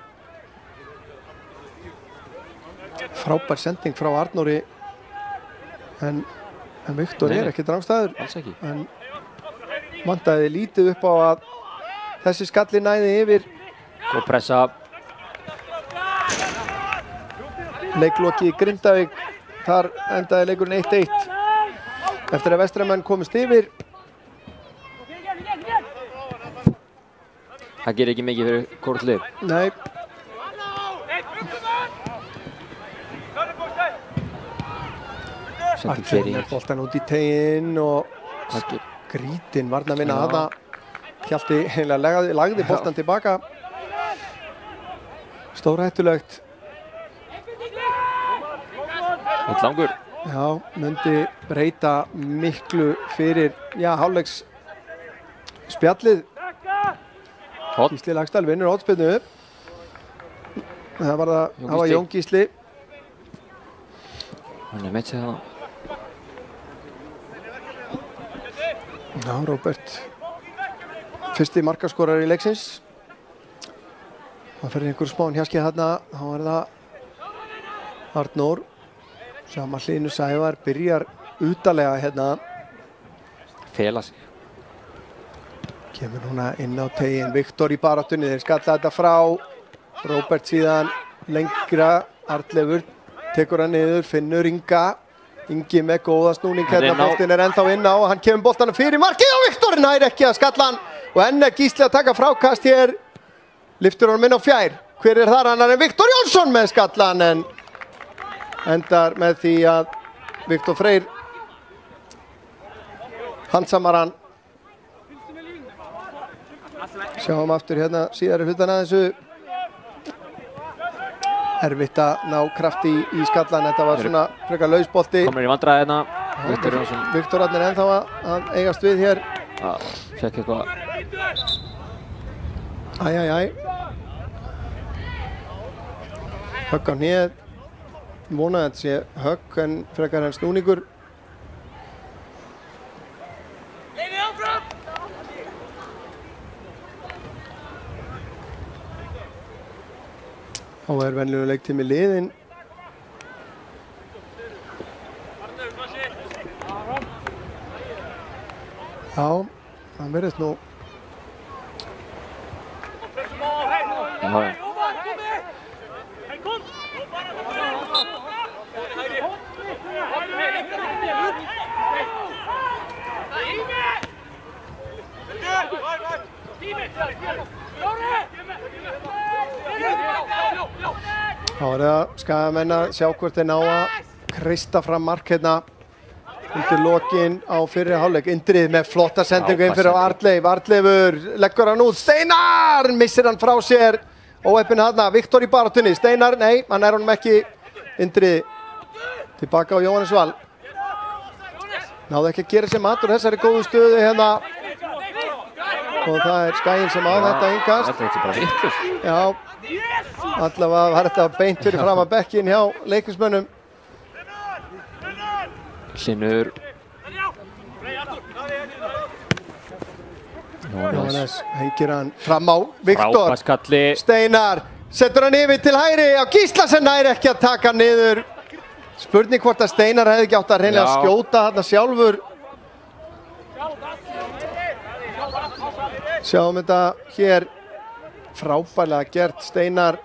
Frábær sending frá Arnóri en Viktor er ekkert rangstæður. Alls ekki. En vantaði lítið upp á að þessi skalli næði yfir. Og pressa. Leikloki í Grindavík. Þar endaði leikurinn 1-1 eftir að Vestramenn komist yfir. Það gerir ekki mikið fyrir hvort lið. Nei. Arnleifur með boltan út í teginn og Grítinn varnarvinna þarna. Hjalti heila lagði boltan tilbaka. Stórhættulegt. Eitt langur. Já, myndi breyta miklu fyrir, hálfleiks spjallið. Gísli Laxdal vinnur hornspyrnu. Það var Jón Gísli. Hann er meitt sig það. Já, Róbert. Fyrsti markaskorari í leiksins. Það fyrir einhver smán hjaskið þarna. Þá er það Arnór. Sama Hlynur Sævar byrjar utalega hérna. Fela sig. Kemur núna inn á teginn. Viktor í baráttunni. Þeir skalla þetta frá. Róbert síðan lengra. Arnleifur tekur hann niður. Finnur Inga. Ingi með góða snúning hérna. Boltinn er ennþá inn á. Hann kemur boltanum fyrir markið og Viktor nær ekki að skalla hann. Og enn er Gísli að taka frákast hér. Lyftur honum inn á fjær. Hver er þar annar en Viktor Jónsson með skallan en endar með því að Viktor Freyr handsamar hann. Sjáum aftur hérna síðari hlutan að þessu. Erfitt að ná krafti í skallan. Þetta var svona frekar lausbolti. Komur í vandræði hérna. Viktor Jónsson. Viktor er ennþá að eigast við hér. Fekk eitthvað. Högg á hnéð. Vonaði að þetta sé högg en frekar en snúningur. Þá er venjulegur leiktími liðinn. Já, það verðist nú. Þá er það Skagamenn að sjá hvort þeir ná að kreista fram mark hérna undir lokin á fyrri hálfleik. Indrið með flotta sendingu inn fyrir Arnleif. Arnleifur leggur hann út. Steinar missir hann frá sér. Óheppinn þarna. Viktor í baráttunni. Steinar, nei, hann er honum ekki. Indrið tilbaka á Jóhannes Val. Náðu ekki að gera sér mat úr þessari góðu stöðu hérna. Og það er Skaginn sem á þetta innkast. Þetta er bara vitlaust. Já, allavega var þetta beint fyrir fram að bekkinn hjá leiknismönnum. Hlynur. Jóhannes hengir hann fram á Viktor. Frábær skalli. Steinar setur hann yfir til hægri á Gísla sem nær ekki að taka niður. Spurning hvort að Steinar hefði ekki átt að reyna að skjóta þarna sjálfur. Sjáum þetta hér. Frábærlega gert Steinar.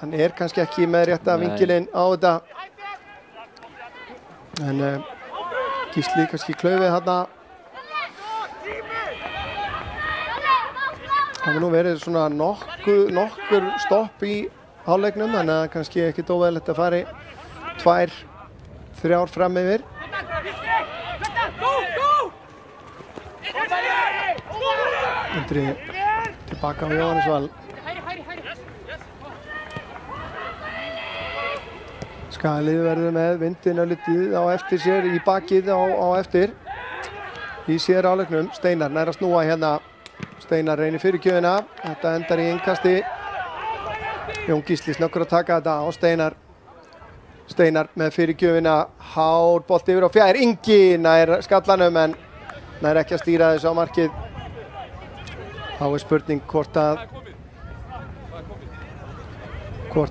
Hann er kannski ekki með rétta vinkilinn á þetta. En Gísli kannski klaufið þarna. Það hefur nú verið svona nokkur stopp í hálfleiknum, þannig að kannski ekki óeðlilegt að fari 2-3 fram yfir. Andri tilbaka á Jóhannes Val. Skalið verður með vindinn örlítið á eftir sér, í bakið á eftir. Í sér áleiknum, Steinar nær að snúa hérna. Steinar reynir fyrir gjöfina, þetta endar í innkasti. Jón Gísli snöggur að taka þetta á Steinar með fyrir gjöfina, hár bolti yfir á fjær, Ingi nær skallanum en nær ekki að stýra þessu á markið. Þá er spurning hvort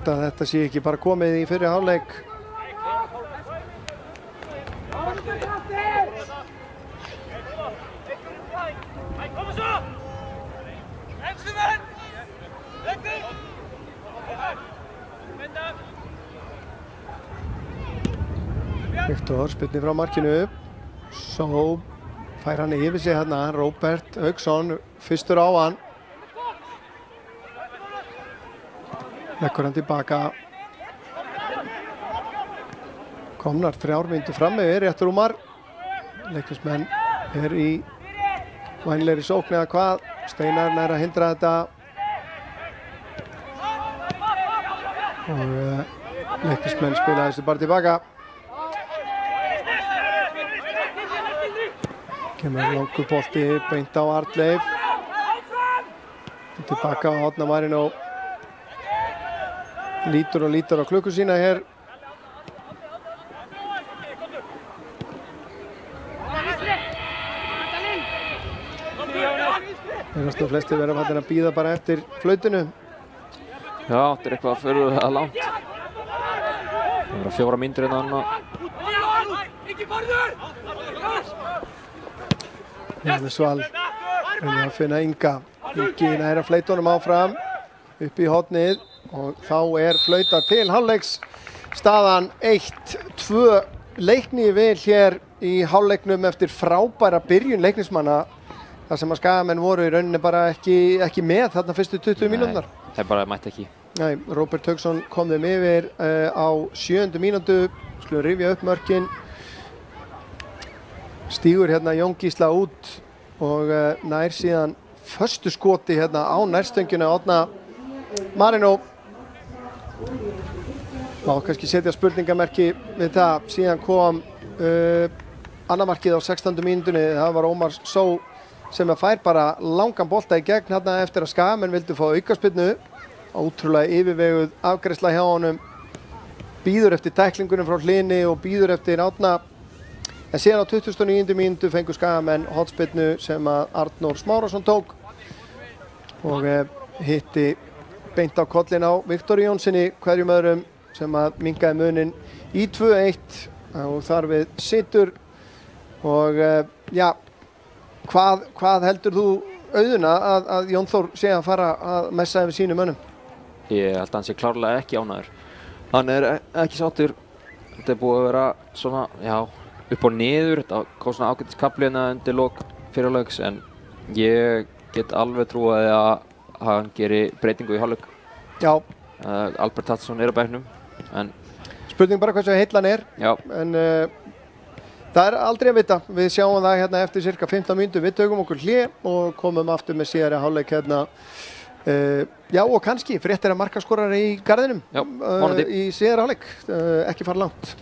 að þetta sé ekki bara komið í fyrri hálfleik. Viktor spilni frá markinu, svo fær hann yfir sig hérna, Róbert Hauksson fyrstur á hann. Leggur hann tilbaka. Komnar 3 mínútur fram yfir, rétt rúmar. Leiknismenn í vænlegri sókn eða hvað. Steinar nær að hindra þetta. Og Leiknismenn spila þessu bara tilbaka. Kemur langur bolti beint á Arnleif. Tilbaka á Árna Marino. Lítur á klukku sína hér. Þeirrast nú flesti verða að bíða bara eftir flautinu. Já, þetta er eitthvað fyrir það langt. Það verða 4 mínútur hérna. Jóhannes Val reynir að finna Inga. Ingi nær að fleyta honum áfram upp í hornið og þá er flauta til hálfleiks. Staðan 1-2. Leikni vel hér í hálfleiknum eftir frábæra byrjun Leiknismanna. Það sem að Skagamenn voru í rauninni bara ekki með þarna fyrstu 20 mínúturnar. Þeir bara mætti ekki. Nei, Róbert Hauksson kom þeim yfir á 7. mínútu. Skulum rifja upp mörkin. Stígur hérna Jón Gísla út og nær síðan föstu skoti hérna á nærstönginu Árna Marino. Má kannski setja spurningamerki við það. Síðan kom annað markið á 16. mínútunni. Það var Ómar Só sem fær bara langan bolta í gegn hérna eftir að Skagamenn vildu fá aukaspyrnu. Ótrúlega yfirveguð afgreiðsla hjá honum. Bíður eftir tæklingunum frá Hlyni og bíður eftir Árna. En síðan á 29. mínútu fengu Skagamenn hornspyrnu sem að Arnór Smárásson tók og hitti beint á kollin á Viktor Jónssoni hverjum öðrum sem að minnkaði munin í 2-1 og þar við situr. Og já, hvað heldur þú Auðuna að Jón Þór sé að fara að messa yfir sínum mönnum? Ég held að hann sé klárlega ekki ánægður. Hann er ekki sáttur. Þetta er búið að vera svona, já, upp og niður. Þetta kom svona ágætiskafli hérna undir lok fyrirleiks en ég get alveg trúið að hann geri breytingu í hálfleik. Já. Albert Tattsson er á bekknum. Spurning bara hversu heill hann er. Já. En það er aldrei að vita. Við sjáum það hérna eftir cirka 15 mínútur. Við tökum okkur hlé og komum aftur með síðari hálfleik hérna. Já, og kannski fréttir að markaskorari í garðinum. Já, vonandi. Í síðari hálfleik. Ekki fara langt.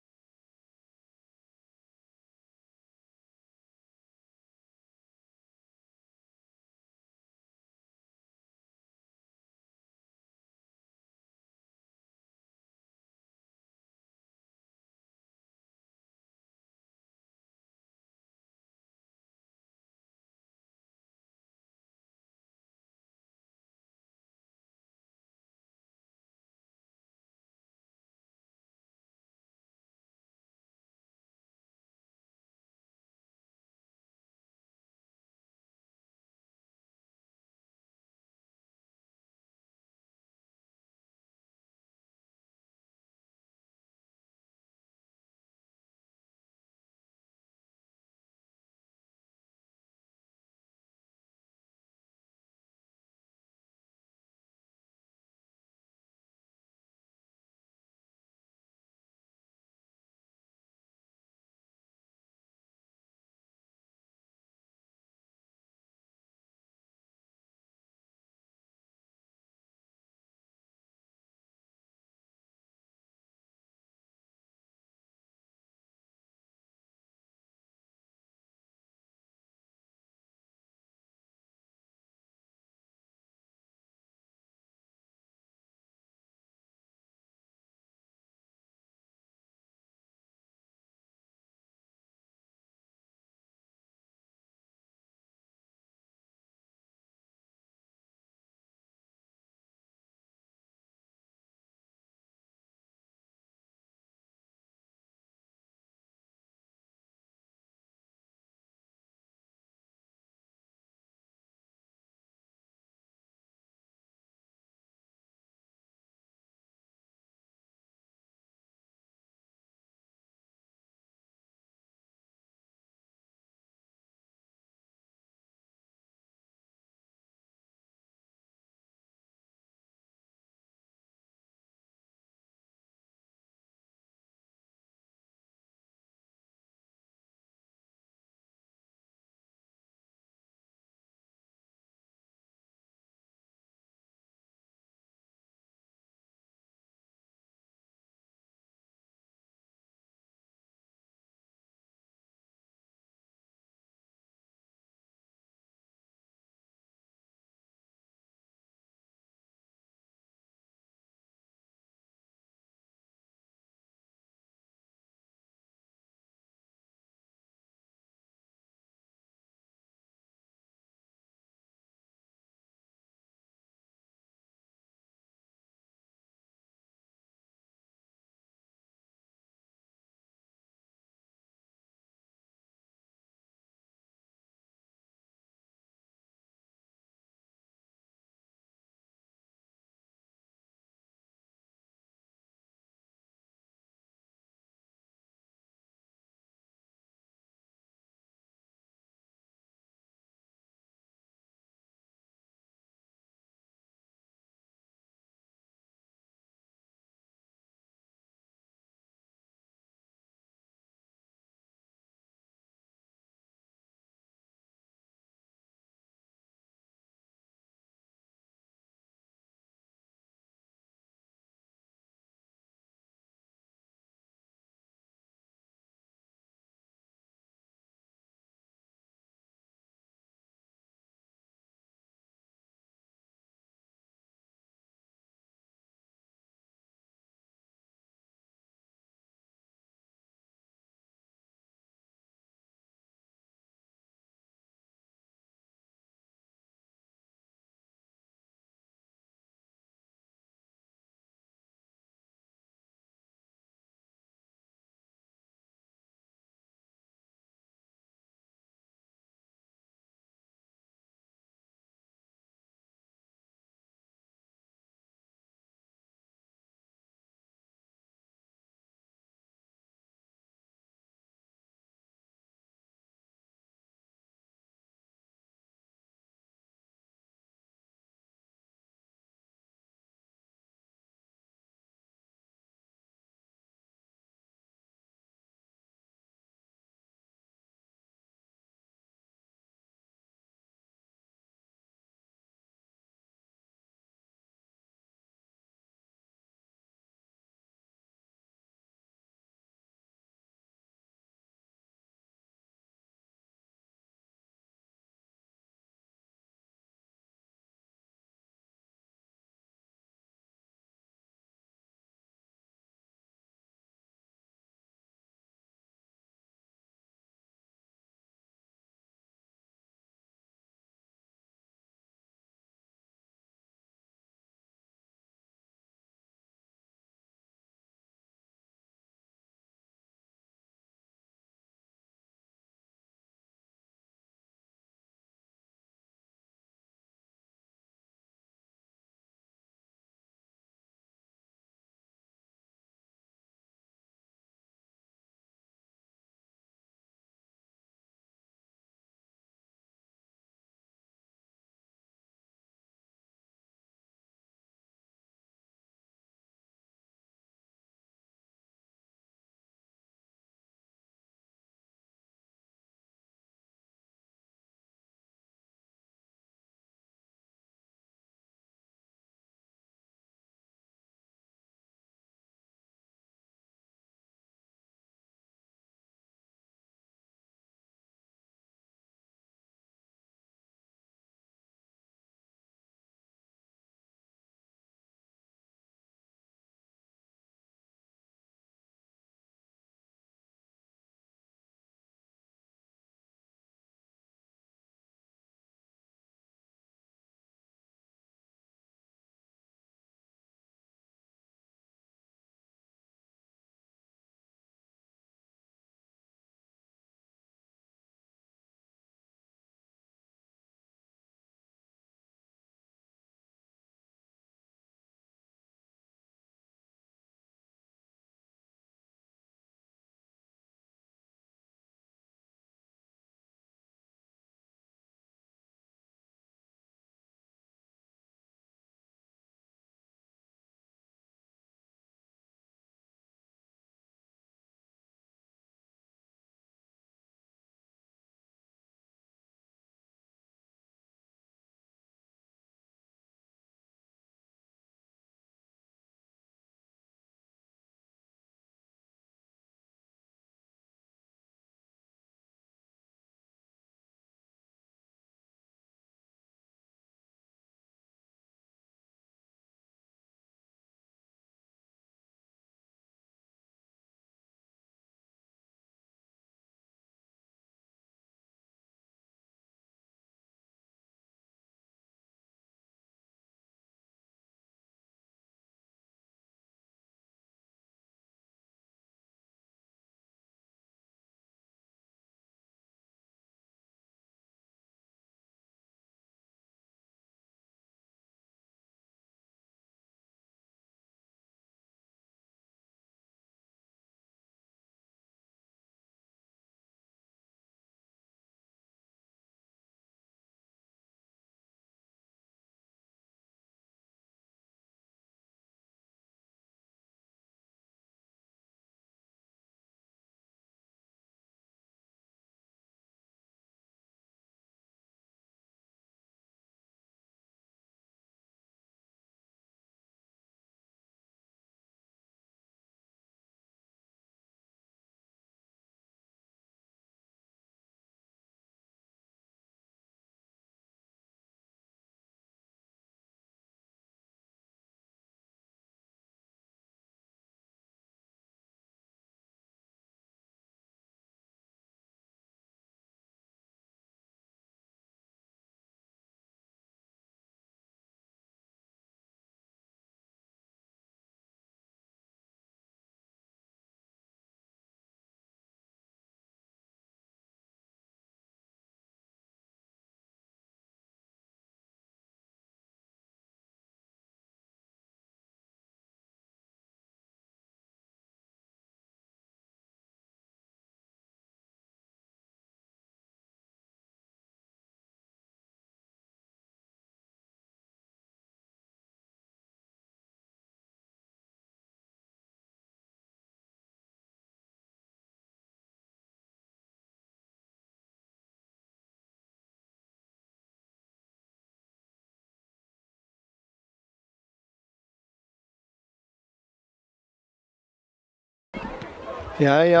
Jæja,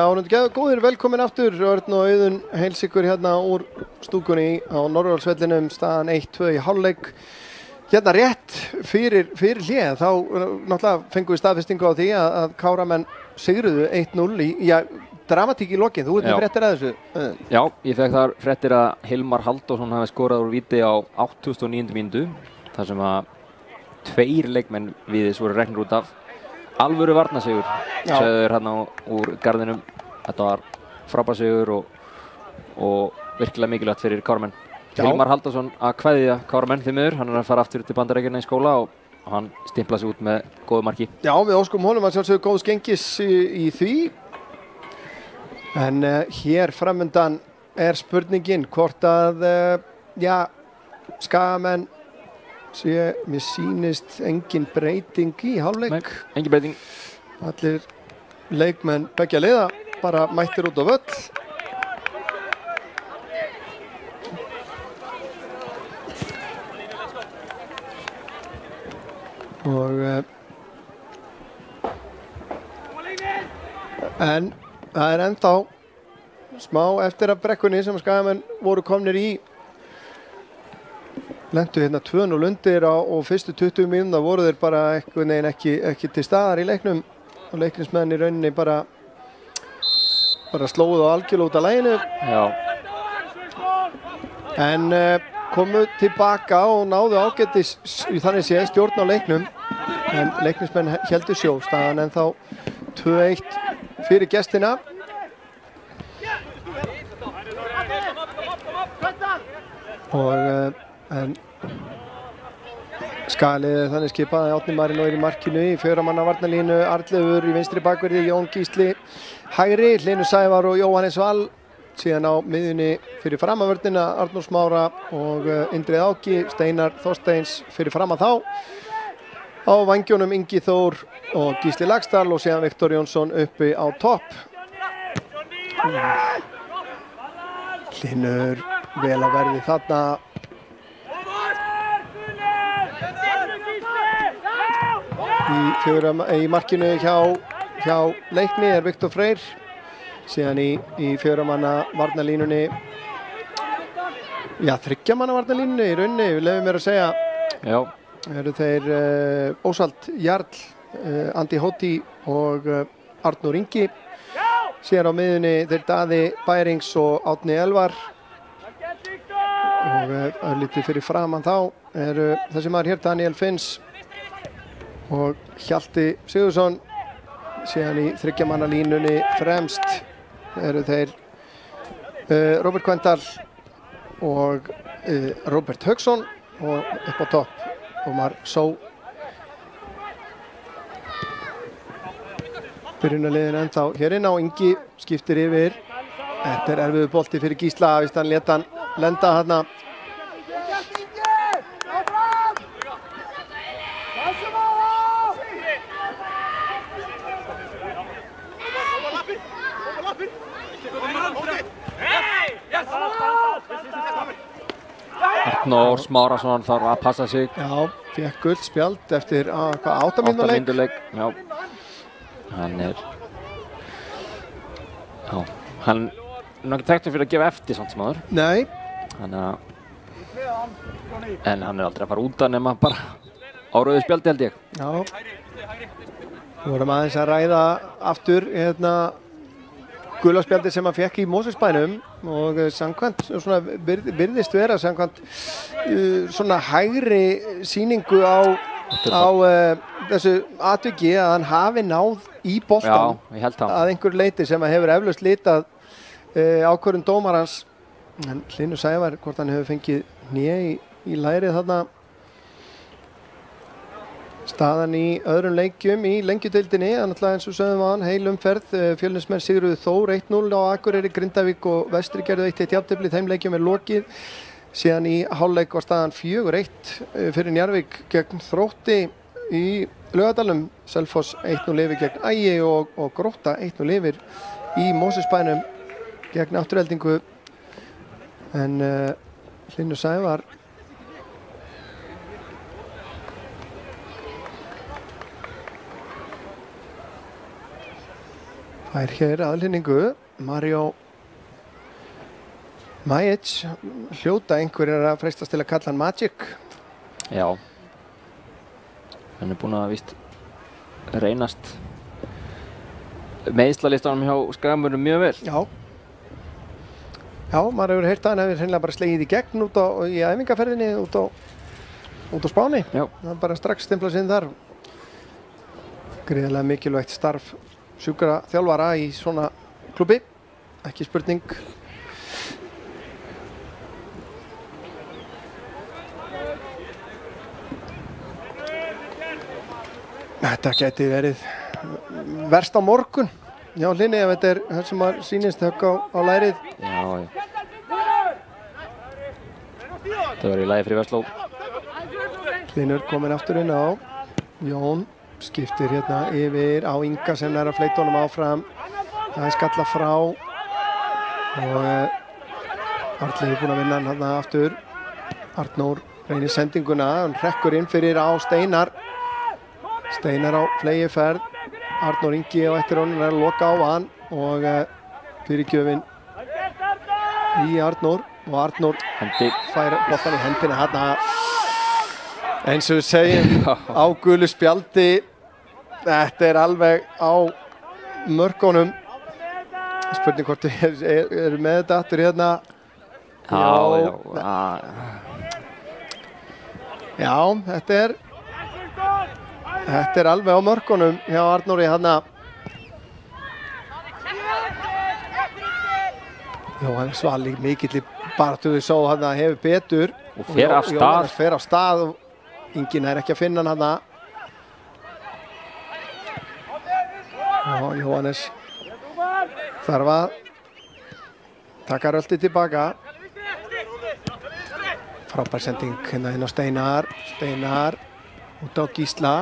góðir, velkomin aftur. Örn og Auðun heils ykkur hérna úr stúkunni á Norðurálsvellinum, staðan 1-2 í hálfleik. Hérna rétt fyrir hlé, þá náttúrulega fengum við staðfestingu á því að Káramenn sigruðu 1-0 í dramatík í lokin. Þú ert með fréttir að þessu? Já, ég fekk þar fréttir að Hilmar Halldórsson hafi skorað úr víti á 89. mínútu, þar sem að 2 leikmenn Víðis voru reknir út af. Alvöru varnarsigur, sögðu þeir hérna úr garðinum. Þetta var frábær sigur og virkilega mikilvægt fyrir Káramenn. Hilmar Halldórsson að kveðja Káramenn því miður. Hann að fara aftur til Bandaríkjanna í skóla og hann stimplaði sig út með góðu marki. Já, við óskum honum að sjálfsögðu góðs gengis í því. En hér framundan spurningin hvort að, Skagamenn mér sýnist engin breyting í hálfleik. Nei, engin breyting. Allir leikmenn beggja liða bara mættir út á völl. Og en það ennþá smá eftir af brekkunni sem Skagamenn voru komnir í. Lentu hérna 2-0 undir og fyrstu 20 mínúna voru þeir bara einhvern veginn ekki til staðar í leiknum og leiknismenn í rauninni bara slóðu á algjörlega út af laginu. Já. En komu tilbaka og náðu ágætis þannig séð stjórn á leiknum en leiknismenn héldu sjó, staðan ennþá 2-1 fyrir gestina. Og en Skagaliðið þannig skipaði Árni Marinn og er í markinu í 4 manna varnarlínu, Arnleifur í vinstri bakverði, Jón Gísli hægri, Hlynur Sævar og Jóhannes Val. Síðan á miðjunni fyrir framavörnina Arnór Smára og Indrið Áki, Steinar Þorsteins fyrir fram að þá. Á vængjónum Ingi Þór og Gísli Lagsdal og síðan Viktor Jónsson uppi á topp. Hlynur vel að verði þarna. Í markinu hjá Leikni Viktor Freyr. Síðan í 4 manna varnarlínunni. Já, 3 manna varnarlínunni í rauninni, við lefum mér að segja. Já. Eru þeir Ósald Jarl, Andi Hóti og Arnór Ingi. Síðan á miðjunni þeir Daði Bærings og Árni Elvar. Og örlítið fyrir framan þá eru þessi maður hér Daniel Finns og Hjalti Sigurðsson. Síðan í 3 manna línunni fremst eru þeir Róbert Kvendal og Róbert Hauksson og upp á topp Ómar Só. Byrjunarliðin ennþá hér inn á, Ingi skiptir yfir. Þetta erfiður bolti fyrir Gísla, víst hann lét hann lenda þarna. Arnór Smárason þarf að passa sig. Já, fékk gult spjald eftir 8 mínúna leik. Já. Hann er ekki þekktur fyrir að gefa eftir samt sem áður. Nei. En hann er aldrei að fara út af nema bara á rauðu spjaldi held ég. Já. Við vorum aðeins að ræða aftur gula spjaldi sem hann fekk í Mosfellsbænum og samkvæmt svona virðist vera samkvæmt svona hægri sýningu á þessu atviki að hann hafi náð í boltan. Já, ég held það. Að einhver leiti sem hefur eflaust litað ákvörðun dómarans. En Hlynur Sævar, hvort hann hefur fengið hné í lærið þarna. Staðan í öðrum leikjum í lengjudeildinni, náttúrulega eins og sögðum við hann, heil umferð. Fjölnismenn sigruðu Þór 1-0 á Akureyri, Grindavík og Vestri gerðu 1-1 jafntefli. Þeim leikjum lokið. Síðan í hálfleik var staðan 4-1 fyrir Njarðvík gegn Þrótti í Laugardalnum. Selfoss 1-0 yfir gegn Ægi og Grótta 1-0 yfir í Mosfellsbænum gegn Aftureldingu. En Hlynur Sævar Fær hér aðlýningu. Mario Majic, hljóta einhverjir að freistast til að kalla hann Magic. Já. Hann búinn að víst reynast meiðslalistanum hjá Skagamunum mjög vel. Já. Já, maður hefur heyrt að hann hefur hreinlega bara slegið í gegn í æfingaferðinni út á Spáni. Já. Það er bara strax stimplað sinn þar. Gríðarlega mikilvægt starf sjúkraþjálfara í svona klubbi. Ekki spurning. Þetta gæti verið verst á morgun. Já, Hlynni, ef þetta er það sem að sýnist högg á lærið. Já. Það var í lagi fyrir Vestló. Hlynur kominn aftur inn á. Jón skiptir hérna yfir á Inga sem er að fleyta honum áfram. Það er skalla frá. Og Arnleifur búinn að vinna hann hérna aftur. Arnór reynir sendinguna. Hann hrekkur inn fyrir á Steinar. Steinar á flegiferð. Arnór Ingi á eftir honum er að loka á hann og fyrirgjöfin í Arnór og Arnór fær boltan í hendina hérna eins og við segjum á gulu spjaldi. Þetta er alveg á mörkunum. Spurning hvort þið eru með þetta aftur hérna. Já, þetta er alveg á mörkunum hjá Arnóri hérna. Jóhannes Valli mikill í baráttu við sá hann hefur betur og fer af stað. Jóhannes fer af stað og Ingin er ekki að finna hann hérna. Já, Jóhannes þarf að taka röltið tilbaka. Frábær sending hérna inn á Steinar. Steinar út á Gísla.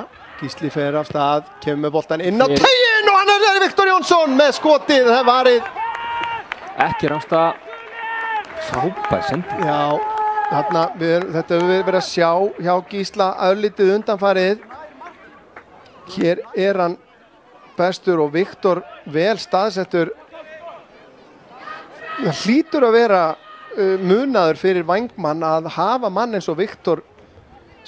Gísli fer af stað, kemur með boltan inn á teginn og hann er Viktor Jónsson með skotið. Það varið ekki rangsta. Frábær sending. Já, þarna þetta hefur við verið að sjá hjá Gísla örlítið undanfarið. Hér er hann bestur og Viktor vel staðsettur. Það hlýtur að vera munaður fyrir vængmann að hafa mann eins og Viktor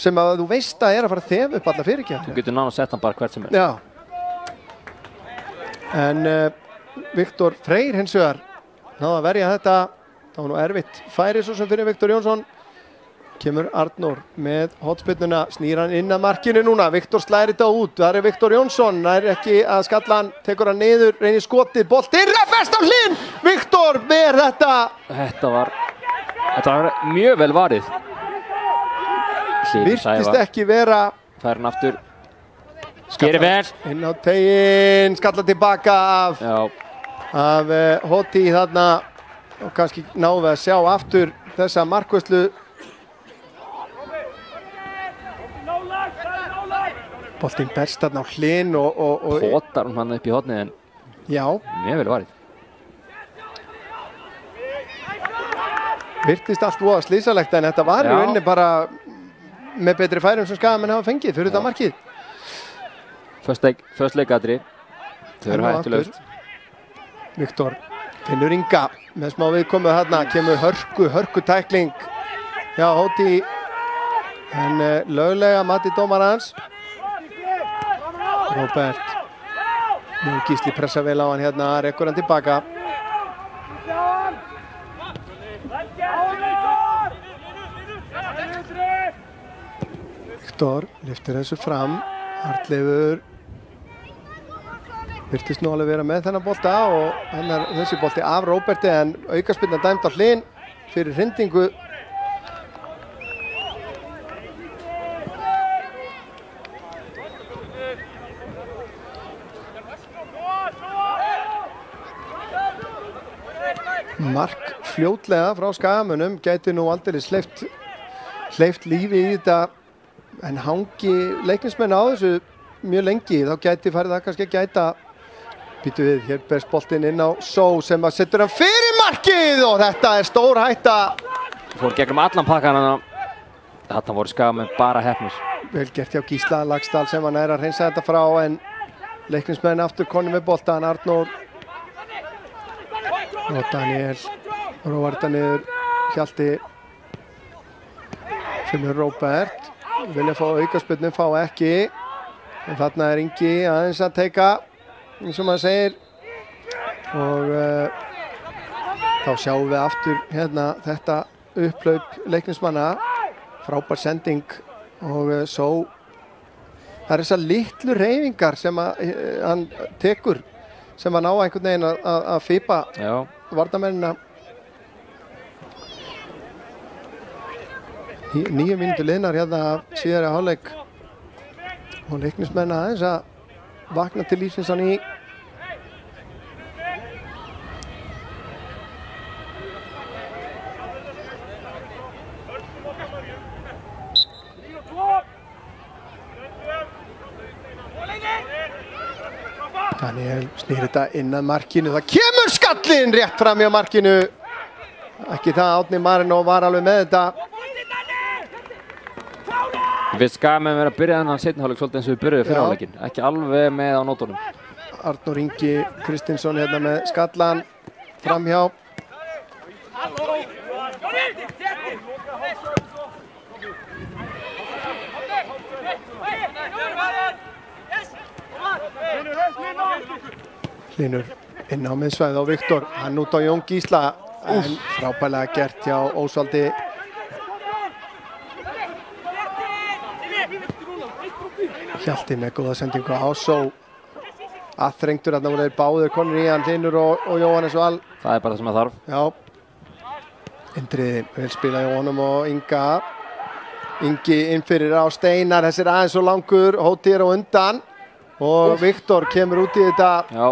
sem að þú veist að er að fara að þefa upp alla fyrirgefni. Þú getur náttúrulega sett hann bara hvert sem er. Já. En Viktor Freyr hins vegar náði að verja þetta. Það var nú erfitt færi svo sem fyrir Viktor Jónsson. Kemur Arnór með hotspinnuna, snýr hann inn að markinu núna. Viktor slæðir þetta út. Það er Viktor Jónsson. Það er ekki að skalla hann, tekur hann niður, reynir skotið, boltinn, fest á Hlyn! Viktor ver þetta. Þetta var mjög vel varið. Virtist ekki vera. Fær hann aftur. Gerir vel. Inn á teginn, skalla tilbaka af Hoti þarna og kannski náðu að sjá aftur þessa markvörslu. Boltinn berst þarna á Hlyn og Hotar hann upp í hornið en já, mjög vel varið. Virtist allt voða slísalegt en þetta var í rauninni bara með betri færum sem Skagamenn hafa fengið fyrir þetta markið. Föst leikadri. Þau eru hættulaust. Viktor finnur Inga með smá viðkomu þarna. Kemur hörku tækling hjá Hoti. En löglega mati dómarans. Róbert. Nú Gísli pressa vel á hann hérna. Rekkur hann tilbaka. Viktor lyftir þessu fram. Arnleifur virtist nú alveg vera með þennan bolta og þessi bolti af Róberti en aukaspyrna dæmd á Hlyn fyrir hrindingu. Mark fljótlega frá Skagamönnum gæti nú aldrei hleypt lífi í þetta en hangi leiknismenn á þessu mjög lengi þá gæti farið það kannski að gæta. Býtu við, hér berst boltinn inn á Só sem að setur hann fyrir markið og þetta er stór hætta. Fór gegnum allan pakkan hann. Þarna voru Skagamenn bara heppnir. Vel gert hjá Gísla Laxdal sem hann er að hreinsa þetta frá en leiknismenn aftur konum með boltan. Arnór og Daniel Róvarta niður Hjalti finnur Róbert vilja fá aukaspyrnu, fá ekki en þarna Ingi aðeins að teika eins og maður segir og þá sjáum við aftur hérna þetta upphlaup leiknismanna frábær sending og svo það þessar litlu hreyfingar sem hann tekur sem að ná einhvern veginn að fipa varnarmennina 9 mínútur liðnar hérna síðari hálfleik og leiknismenn aðeins að vakna til lífsins á ný. Daniel snýr þetta inn að markinu, það kemur skallinn rétt fram hjá markinu. Ekki það, Árni Marino var alveg með þetta. Ég finnst gaman að vera að byrja þennan seinni hálfleik svolítið eins og við byrjuðum fyrir hálfleikin. Ekki alveg með á nótunum. Arnór Ingi Kristinsson hérna með skallan framhjá. Hlynur inn á miðsvæðið á Viktor, hann út á Jón Gísla en frábærlega gert hjá Ósvaldi. Hjalti með góða sendingu á Só aðþrengtur, þarna voru þeir báðir konur í hann, Hlynur og Jóhannes Val. Það bara það sem það þarf. Já, Indriði vel spila hjá honum og Inga. Ingi innfyrir á Steinar, þessi aðeins og langur, Hóti á undan og Viktor kemur út í þetta. Já.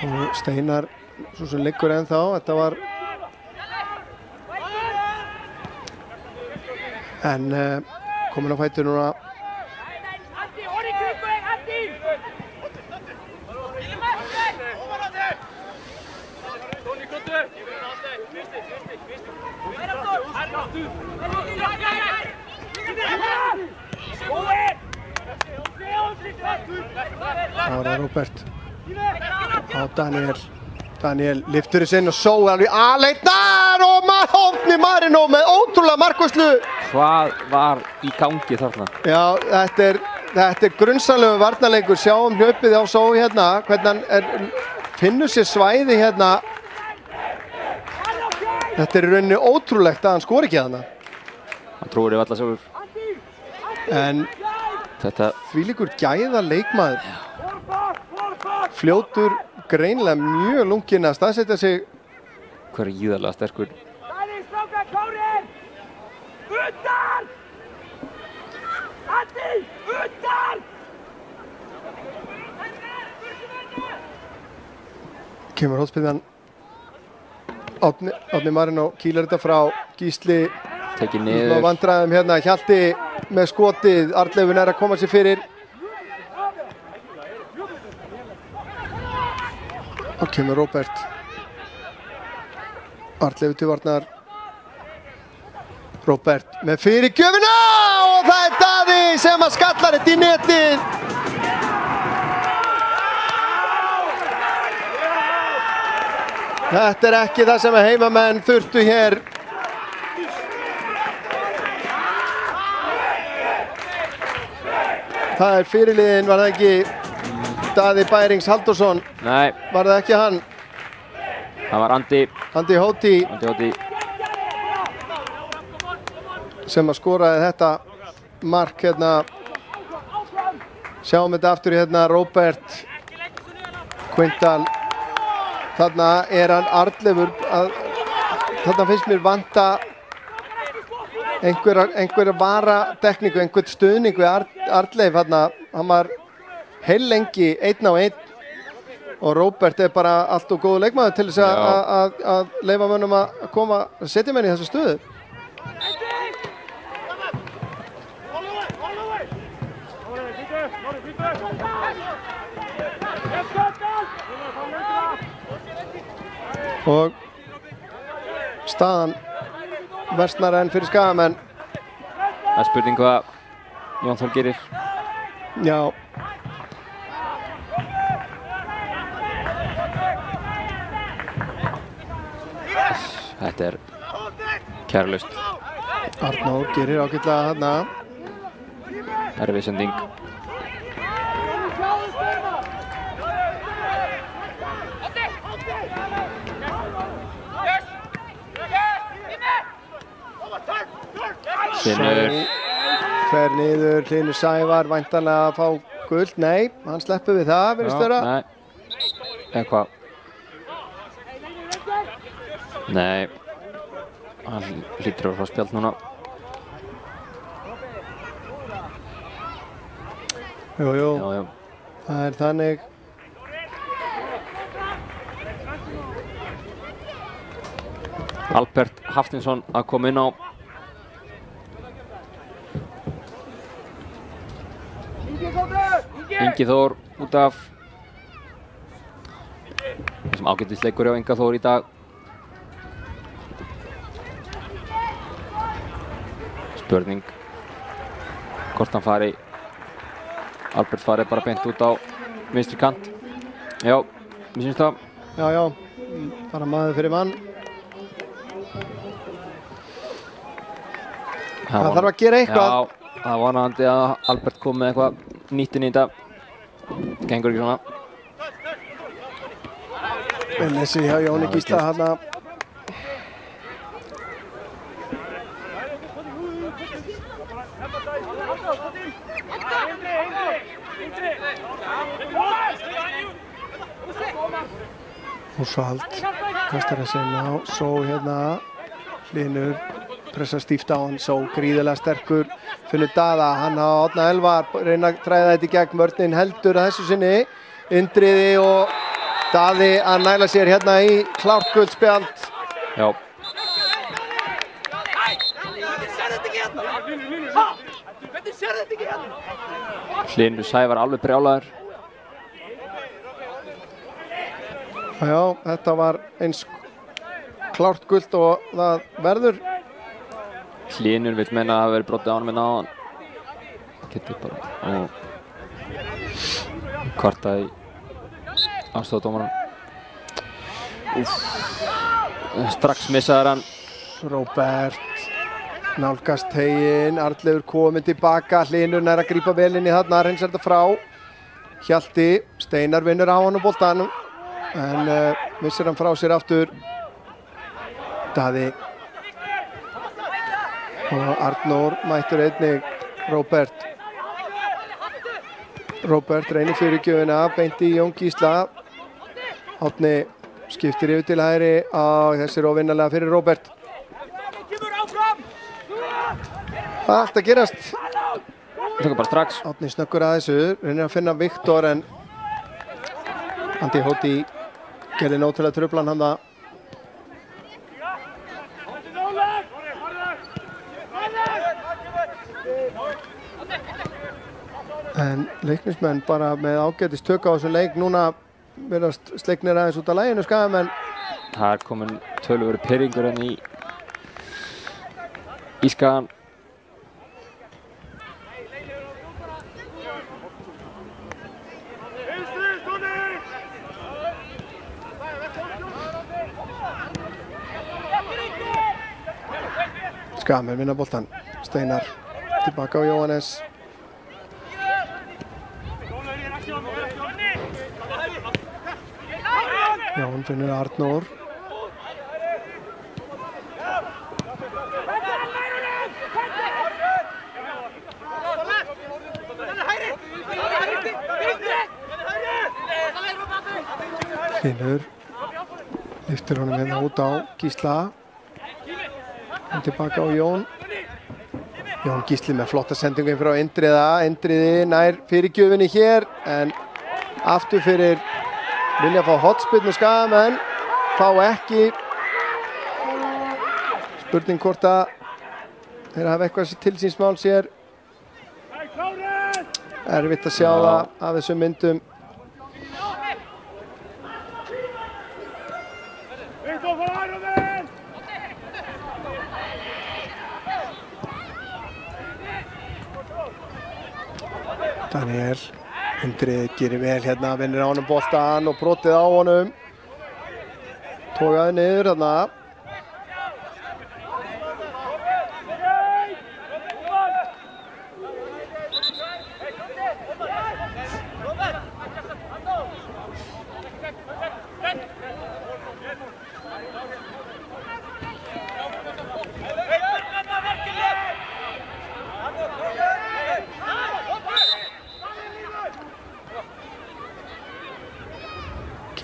Og Steinar svo sem liggur ennþá, þetta var en komin á fætur núna. Það var Róbert á Daniel. Daniel lyftur þessu inn og Só alveg aleitnar og Árni Marino með ótrúlega markvarslu. Hvað var í gangi þarna? Já, þetta er grunnsamlegu varnarleikur. Sjáum hlaupið á Só hérna, hvernig hann finnur sér svæði hérna. Þetta er í rauninni ótrúlegt að hann skori ekki þarna. Hann trúir yfir alla sjálfur. En þvílíkur gæða leikmaður. Fljótur, greinilega mjög lunginn að staðsetja sig. Hver er íðarlega sterkur. Kemur hótspyrnan. Árni Marino kýlar þetta frá Gísli. Tekið niður. Vandræðum hérna, Hjalti með skotið, Arnleifur er að koma sér fyrir. Og kemur Róbert. Arnleifur til varnar. Róbert með fyrirgjöfina og það er Daði sem að skallar þetta í netið. Þetta er ekki það sem heimamenn þurftu hér. Það er fyrirliðinn, var það ekki Daði Bærings Halldórsson? Nei. Var það ekki hann? Það var Andi Hóti. Sem að skoraði þetta mark hérna. Sjáum þetta aftur hérna, Róbert Quintal. Þarna er hann Arnleifur þarna finnst mér vanta einhverja varatekníku, einhvern stuðning við Arnleif þarna. Hann var heillengi 1 á 1 og Róbert er bara allt og góður leikmaður til þess að leyfa mönnum að koma að setja menn í þessu stöðu. Og staðan versnar enn fyrir Skagamenn. Það er spurning hvað Jón Þór gerir. Já. Þetta er kærlaust. Arnór gerir ágætlega þarna. Erfið sending. Hlynur fer niður, Hlynur Sævar væntanlega að fá gult. Nei, hann sleppur við það, virðist vera. Nei, eitthvað. Nei, hann hlýtur að fá spjald núna. Jú, Já. það er þannig. Albert Haftinsson að koma inn á. Ingi Þór út af. Þessum ágætisleikur hjá Inga Þór í dag. Spurning hvort hann fari. Albert fari bara beint út á vinstri kant. Já, mér syns það. Já, bara maður fyrir mann. Það þarf að gera eitthvað. Já, það var vonandi að Albert kom með eitthvað nýtt inn í þetta. Gengur ekki svona. Velessi hjá Jóni Gísla þarna. Húsvald kastar að sinna á, Só hérna, Hlynur pressa stíft á hann, Só gríðilega sterkur, finnur Daða, hann á Árna Elvar, reyna að træða þetta í gegn, vörnin heldur að þessu sinni, Indriði og Daði að næla sér hérna í klárt gult spjald. Já. Hlynur Sævar alveg brjálaður. Já, þetta var eins klárt gult og það verður. Hlynur vill meina að það hafi verið brotið á honum en á hann. Getur bara og kvarta í aðstofadómaranum. Strax missaður hann. Róbert nálgast teginn, Arnleifur kominn tilbaka, Hlynur nær að grípa vel inn í þarna, reynsar þetta frá. Hjalti, Steinar vinnur á hann og boltanum. En missir hann frá sér aftur. Daði og Arnór mættur einnig Róbert. Róbert reynir fyrirgjöfina, beint í Jón Gísla. Árni skiptir yfir til hægri og þessi er óvinnalega fyrir Róbert. Það er allt að gerast. Tökum bara strax. Árni snöggur að þessu, reynir að finna Viktor en Andi Hóti gerði nóg til að trufla hann það. En leiknismenn bara með ágætis tök á þessum leik. Núna verðast sleiknir aðeins út af laginu Skagamenn. Það er komin töluverður pirringur enn í Skagan. Skagamenn vinna boltan. Steinar tilbaka á Jóhannes. Jón finnur Arnór. Hlynur lyftir honum hérna út á Gísla. Hann tilbaka á Jón. Jón Gísli með flotta sendingu frá Indriða. Indriði nær fyrirgjöfinni hér en aftur fyrir vilja fá hotspyrnu Skagamenn. Fá ekki. Spurning hvort að þeir hafa eitthvað til síns mál sér. Erfitt að sjá það af þessum myndum. Daniel Indriði gerir vel hérna, vinnur á honum boltan og brotið á honum. Togaði niður þarna.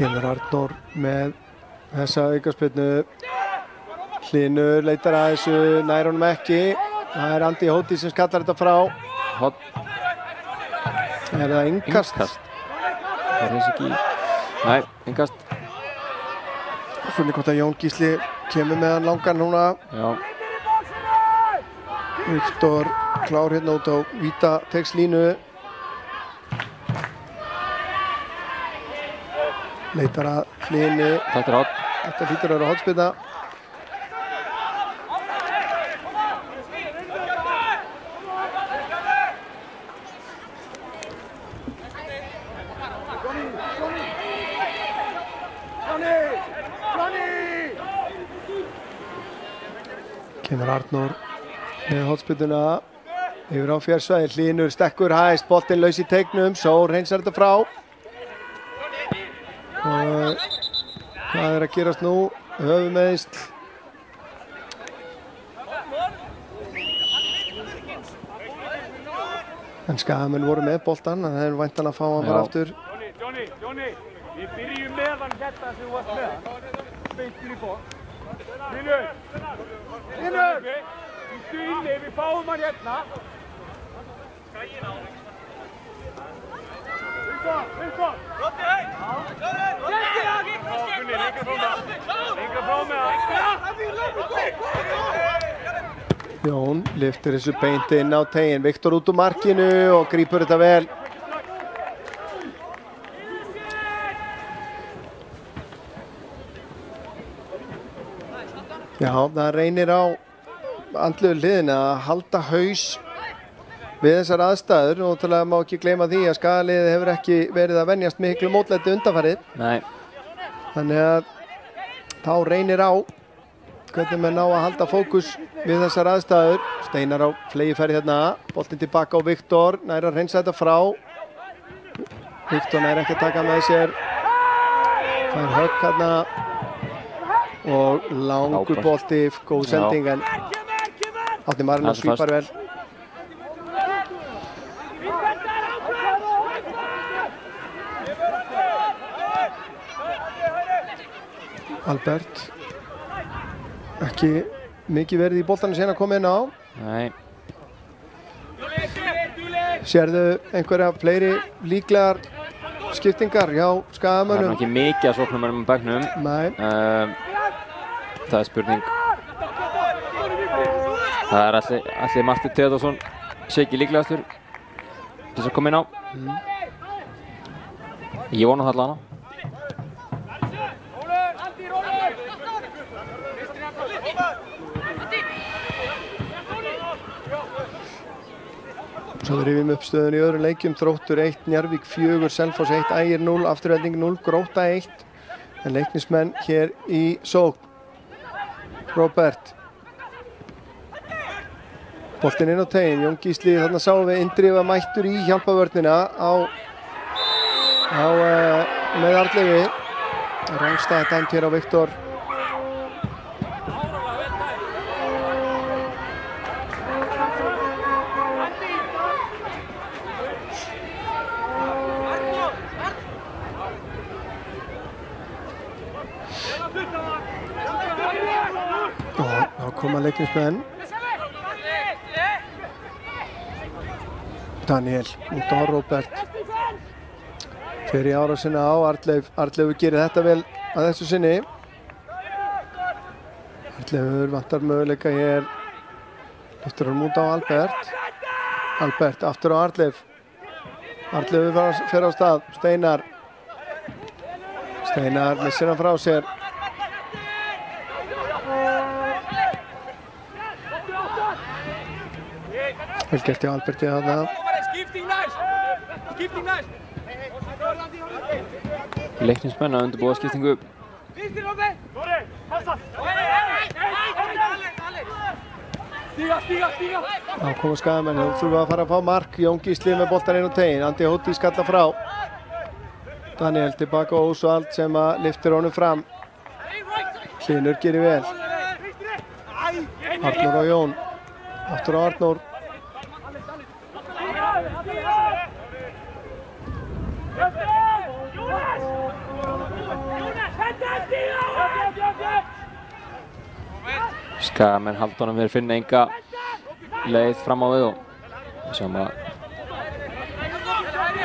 Kemur Arnór með þessa aukaspyrnu. Hlynur leitar að þessu, nær honum ekki. Það Andi Hóti sem skallar þetta frá. Það innkast? Það þessi ekki. Nei, innkast. Svona hvort að Jón Gísli kemur með hann langan núna. Já. Viktor klár hérna út á vítateigslínu. Leitar að Hlyni. Þetta hot. Þetta hlýtur að vera hotspyrna. Kemur Arnór með hotspyrnuna yfir á fjársvæði. Hlynur stekkur hæst, boltinn laus í teignum. Sór hreinsar þetta frá. Og hvað að gerast nú? Höfuðmeiðsl. En Skagamenn voru með boltann, en það er væntanlega að fá hann bara aftur. Johnny, við byrjum með hann hérna sem þú varst með hann. Beittur í bótt. Hlynur, í stuðinni, við fáum hann hérna. Viktor! Rótti heim! Gunni, lengra frá með hann. Jón lyftir þessu beint inn á teiginn. Viktor út úr markinu og grípur þetta vel. Já, það reynir á andlegu hliðina að halda haus við þessar aðstæður og til að má ekki gleyma því að Skagaliðið hefur ekki verið að venjast miklu mótlæti undanfarið. Nei. Þannig að þá reynir á hvernig menn ná að halda fókus við þessar aðstæður. Steinar á fleygiferð hérna, boltinn tilbaka á Viktor, nær að hreinsa þetta frá. Viktor nær ekki að taka með sér. Fær högg hérna og langur bolti, góð sending en Árni Marino svipar vel. Albert ekki mikið verið í boltanum sen að koma inn á. Nei. Sérðu einhverja fleiri líklegar skiptingar hjá Skagamönnum? Það er ekki mikið að sóknarmönnum með bekknum. Nei. Það er spurning. Það er allir Martin Theodorsson sé ekki líklegastur til þess að koma inn á. Ég vona það allavega. Svo við rifjum upp stöðun í öðrum leikjum. Þróttur 1, Njarðvík 4, Selfoss 1, Ægir 0, Afturhelding 0, Grótta 1. En Leiknismenn hér í sókn. Róbert. Boltinn inn á teiginn. Jón Gísli, þarna sáum við Indriða mættur í hjálpavörnina með Arnleifi. Rangstæða dæmt hér á Viktor. Þá koma Leiknismenn. Daniel út á Róbert. Fer í árásina á Arnleifur gerir þetta vel að þessu sinni. Arnleifur vantar möguleika hér. Eftir hann út á Albert. Albert aftur á Arnleif. Arnleifur fer á stað. Steinar missir hann frá sér. Vel gert hjá Alberti þarna. Leiknismenn að undirbúa skiptingu. Þá koma Skagamenn, þú þurfa að fara að fá mark. Jón Gísli með boltan inn á teiginn. Andi Hóti skalla frá. Daniel tilbaka á Ósvald sem að lyftir honum fram. Hlynur gerir vel. Arnór og Jón. Aftur á Arnór. Skagamenn halda honum fyrir finna enga leið fram á við og sem að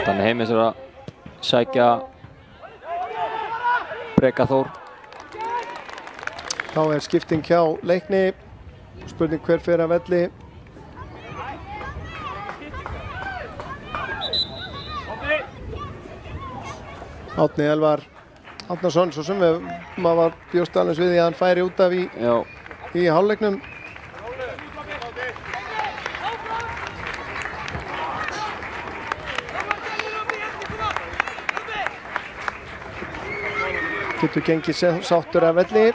þannig Heimis að sækja Breka Þór. Þá skipting hjá Leikni. Spurning hver fer af velli. Árni Elvar Árnason, svo sem maður var bjóst alveg við því að hann færi út af í hálfleiknum. Getur gengið sáttur af velli.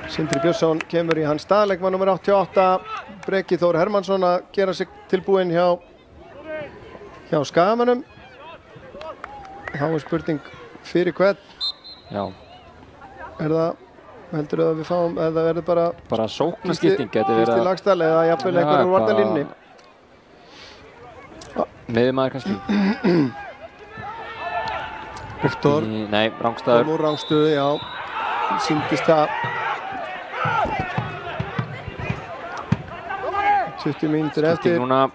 Sindri Björnsson kemur í hans stað, leikmann nr. 88. Breki Þór Hermannsson að gera sig tilbúinn hjá Skagamönnum. Þá spurning fyrir hvern. Já. Það, heldur að við fáum, eða verður bara sóknarskipting getur verið fyrst í lagstall eða jafnvel einhver úr varnarlínunni. Miðjumaður kannski. Viktor. Nei, rangstæður. Kom úr rangstöðu, já. Sýndist það. 20 mínútur eftir. Skipting núna.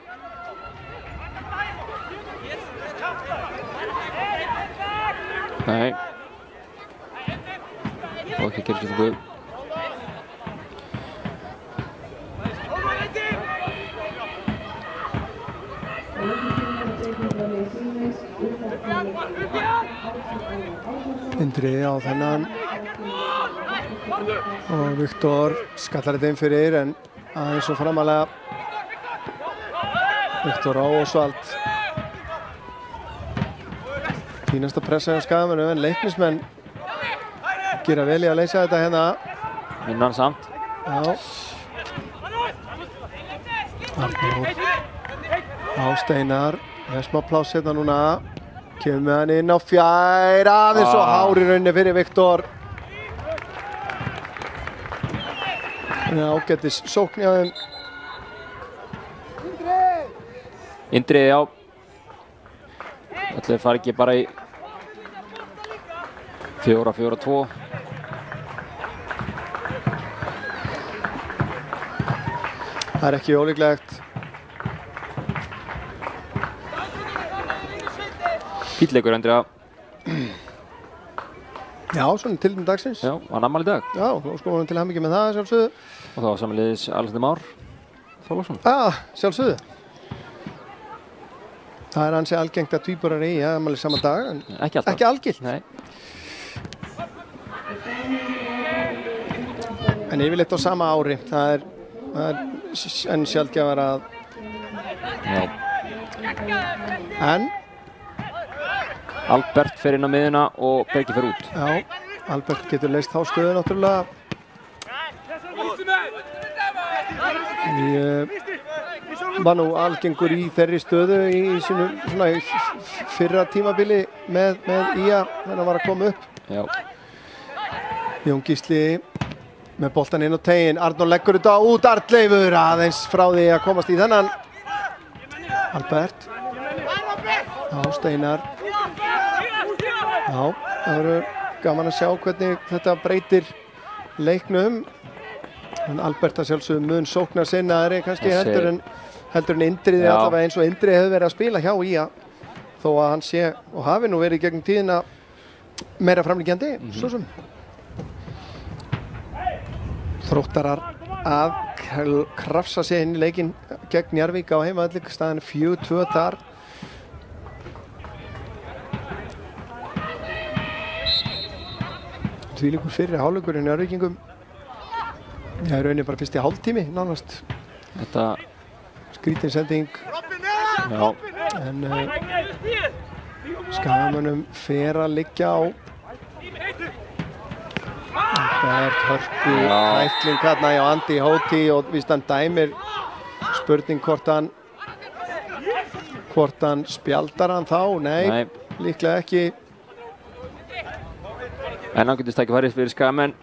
Nei. Og ekki gerir skiptingu. Indriði á þennan. Og Viktor skallar þetta inn fyrir en aðeins og framalega. Viktor á Ósvald. Fínasta pressa hjá Skagamönnum en Leiknismenn gera vel í að leysa þetta hérna. Vinna hann samt. Já. Arnór. Steinar. Það smá pláss hérna núna. Kemur með hann inn á fjær. Aðeins og hár í rauninni fyrir Viktor. Ágætis sókn hjá þeim. Indriði, já. Ætli fari ekki bara í 4-4-2. Það ekki ólíklegt. Fýllleikur, Andrea. Já, svona tilnum dagsins. Já, hann afmæli í dag. Já, og sko hann til hamingju með það, sjálfsögðu. Og þá samanliðis Alexander Már Þorláksson. Sjálfsögðu. Það ansi algengt að tvíburar eigi afmæli sama dag, en ekki alltaf. Ekki algilt. Nei. En yfirleitt á sama ári. Það er enn sjaldgæfara að... Já. En... Albert fer inn á miðuna og Bergi fer út. Já, Albert getur leyst þá stöðu náttúrulega. Var nú algengur í þeirri stöðu í sínu svona fyrra tímabili með IA þegar hann var að koma upp. Já. Jón Gísli með boltan inn á tegin. Arnór leggur þetta út. Arnleifur aðeins frá því að komast í þennan. Albert. Já, Steinar. Já, það verður gaman að sjá hvernig þetta breytir leiknum. En Albert að sjálfsögum mun sóknar sinnaðri kannski heldur en Indriði allavega eins og Indriði hefur verið að spila hjá IA. Þó að hann sé og hafi nú verið gegnum tíðina meira framlíkjandi, svo sem. Þróttarar að krafsa sig inn í leikinn gegn Njarðvík á heimavelli, staðan 4-2 þar. Þvílíkur fyrri hálfleikur í Njarðvíkingum. Já, í rauninni bara fyrst í hálftími, nánast. Þetta... Skrítin sending. Já. En Skagamönnum fer að liggja á. Albert hörku tækling hérna hjá Andi Hóti og víst hann dæmir. Spurning hvort hann spjaldar hann þá. Nei, líklega ekki. En hann getur tækifæri fyrir Skagamenn.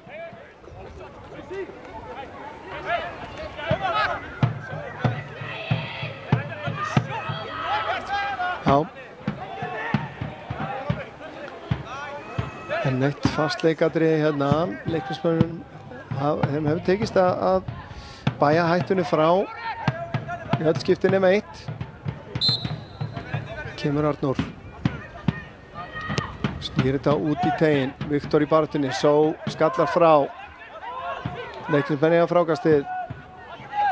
Já. En eitt fastleikadrið hérna, leiknismönnum þeim hefur tekist að bæja hættunni frá í öll skipti nema 1. Kemur Arnór. Snýr þetta út í teginn. Viktor í baráttunni, Só skallar frá. Leiknismenn eiga frákastið.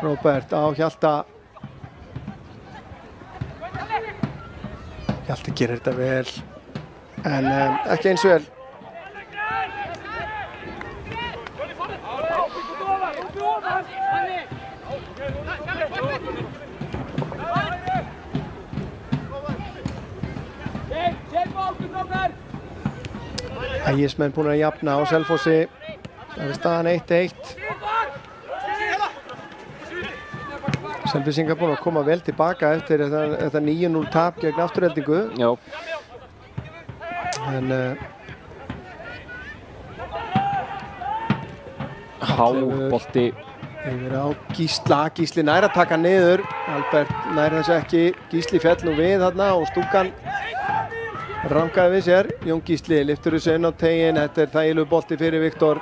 Róbert á Hjalta. Hjalti gerir þetta vel, en ekki eins vel. Ægismenn búin að jafna á Selfossi. Það er staðan 1-1. Selfyssingar búin að koma vel tilbaka eftir þetta 9-0 tap gegn Aftureldingu. Já. En Hábolti. Yfir á Gísla. Gísli nær að taka niður. Albert nær þess ekki. Gísli féll nú við þarna og stúkan rangaði við sér. Jón Gísli lyftur þessu inn á teginn. Þetta er þægilegu bolti fyrir Viktor.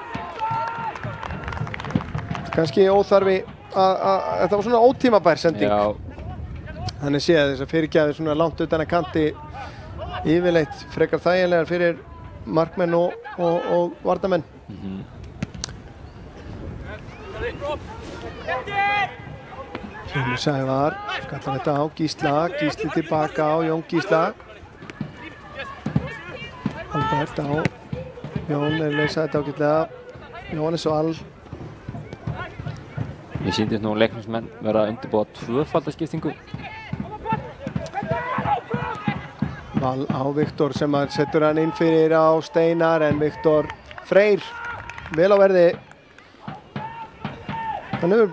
Kannski óþarfi þetta var svona ótímabær sending. Já. Þannig séð þess að fyrirgjafir svona langt utan að kanti yfirleitt frekar þægilegar fyrir markmenn og vardamenn. Hlynur Sævar skallar þetta á Gísla. Gísli tilbaka á Jón Gísla. Albert á Jón leysa þetta ágætlega. Jóhannes og Al. Ég sýndist nú leiknismenn vera að undirbúa 2-faldaskiptingu. Val á Viktor sem setur hann inn fyrir á Steinar, en Viktor Freyr vel á verði. Hann hefur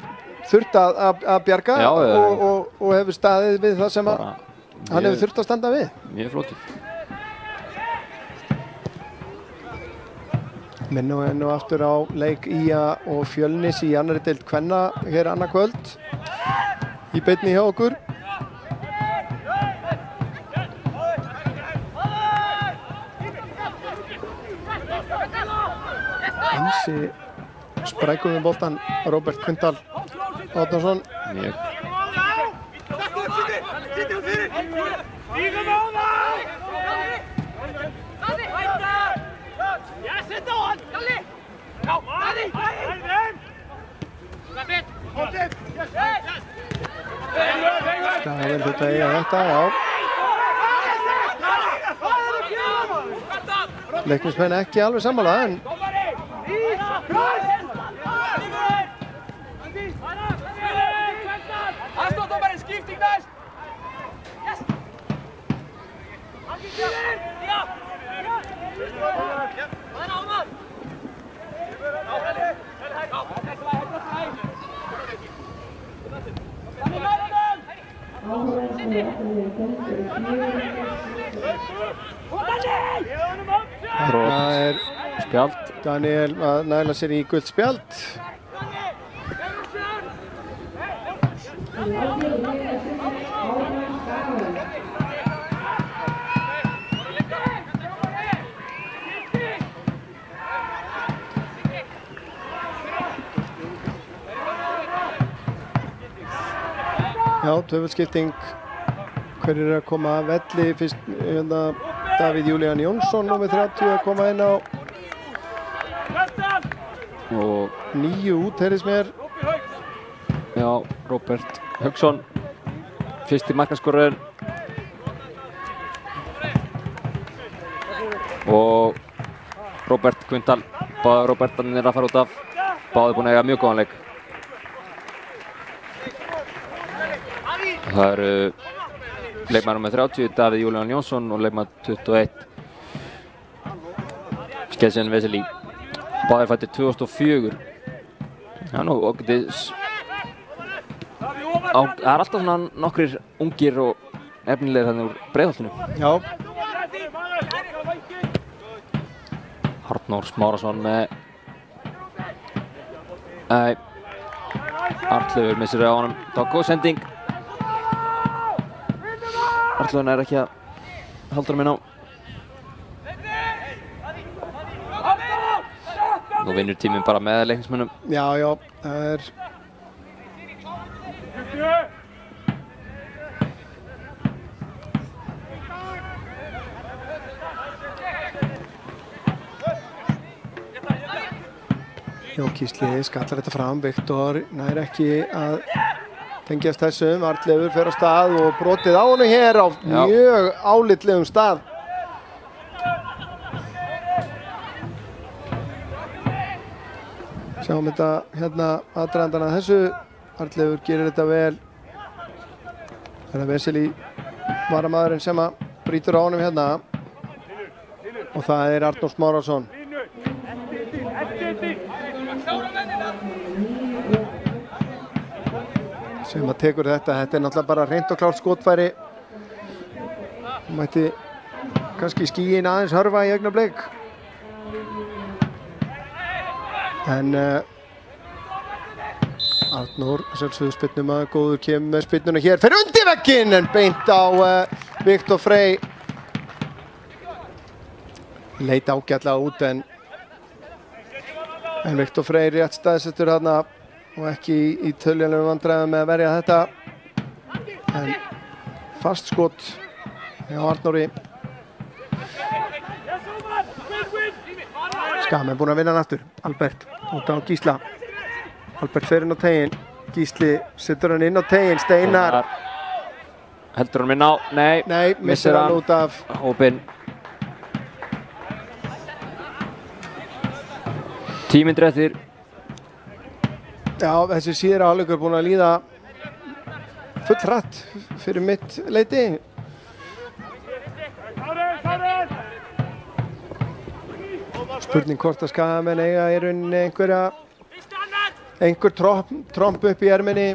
þurft að bjarga. Já, og hefur staðið við það sem hann hefur þurft að standa við. Mjög flottur. Minnum við nú aftur á leik IA og Fjölnis í annarri deild kvenna hér annað kvöld í beinni hjá okkur. Einsi sprækum við boltan Róbert Kvindal Átnarsson. Mjög. Það er vel þetta eiga þetta, já. Leiknismenn ekki alveg sammála, en það er spjald. Daniel að næla sér í gult spjald. Já, töfulskipting. Hver er að koma að velli fyrst? Davíð Júlían Jónsson númer 30 að koma inn á. Og 9 út, heyrðist mér. já, Róbert Hauksson, fyrsti markaskorarinn. Og Róbert Kvindal, báðir Róbertarnir er að fara út af. Báðir búin að eiga mjög góðan leik. Það eru leikmaður með 30, Davíð Júlían Jónsson, og leikmaður 21, Skelsson Veseli. Báðir fættir 2004. Já, nú, og það er alltaf svona nokkrir ungir og efnilegir þannig úr Breiðholtinu. Já. Arnór Smárasson með Arnlaugur missir á honum. Það var góð sending. Arnlaugur er ekki að halda honum inn á. Nú vinnur tíminn bara með leiknismönnum. Já, það er... Gísli skallar þetta fram, Viktor nær ekki að tengjast þessum, Arnleifur fer á stað og brotið á honum hér á mjög álitlegum stað. Sjáum þetta hérna aðdragandan að þessu, Arnleifur gerir þetta vel. Það er Veseli varamaðurinn sem að brýtur á honum hérna og það er Arnór Smárason. Sem að tekur þetta er náttúrulega bara hreint og klárt skotfæri. Mætti kannski skýin aðeins hörfa í augnablik. En Arnór, sjálfsögðu spyrnumaður, góður kemur með spyrnuna hér. Fer undir vegginn en beint á Viktor Frey. Leit ágætlega út en Viktor Frey rétt staðsettur þarna og ekki í tölulegum vandræðum með að verja þetta. En fast skot hjá Arnóri. Skam er búinn að vinna hann aftur. Albert út á Gísla. Albert fer inn á teginn. Gísli setur hann inn á teginn. Steinar. Heldur hann inn á? Nei, missir hann út af hópinn. Tíminn eftir. Já, þessi síðara hálfleikur er búinn að líða full hratt fyrir mitt leyti. Spurning hvort að Skagamenn eiga í rauninni einhver tromp upp í erminni.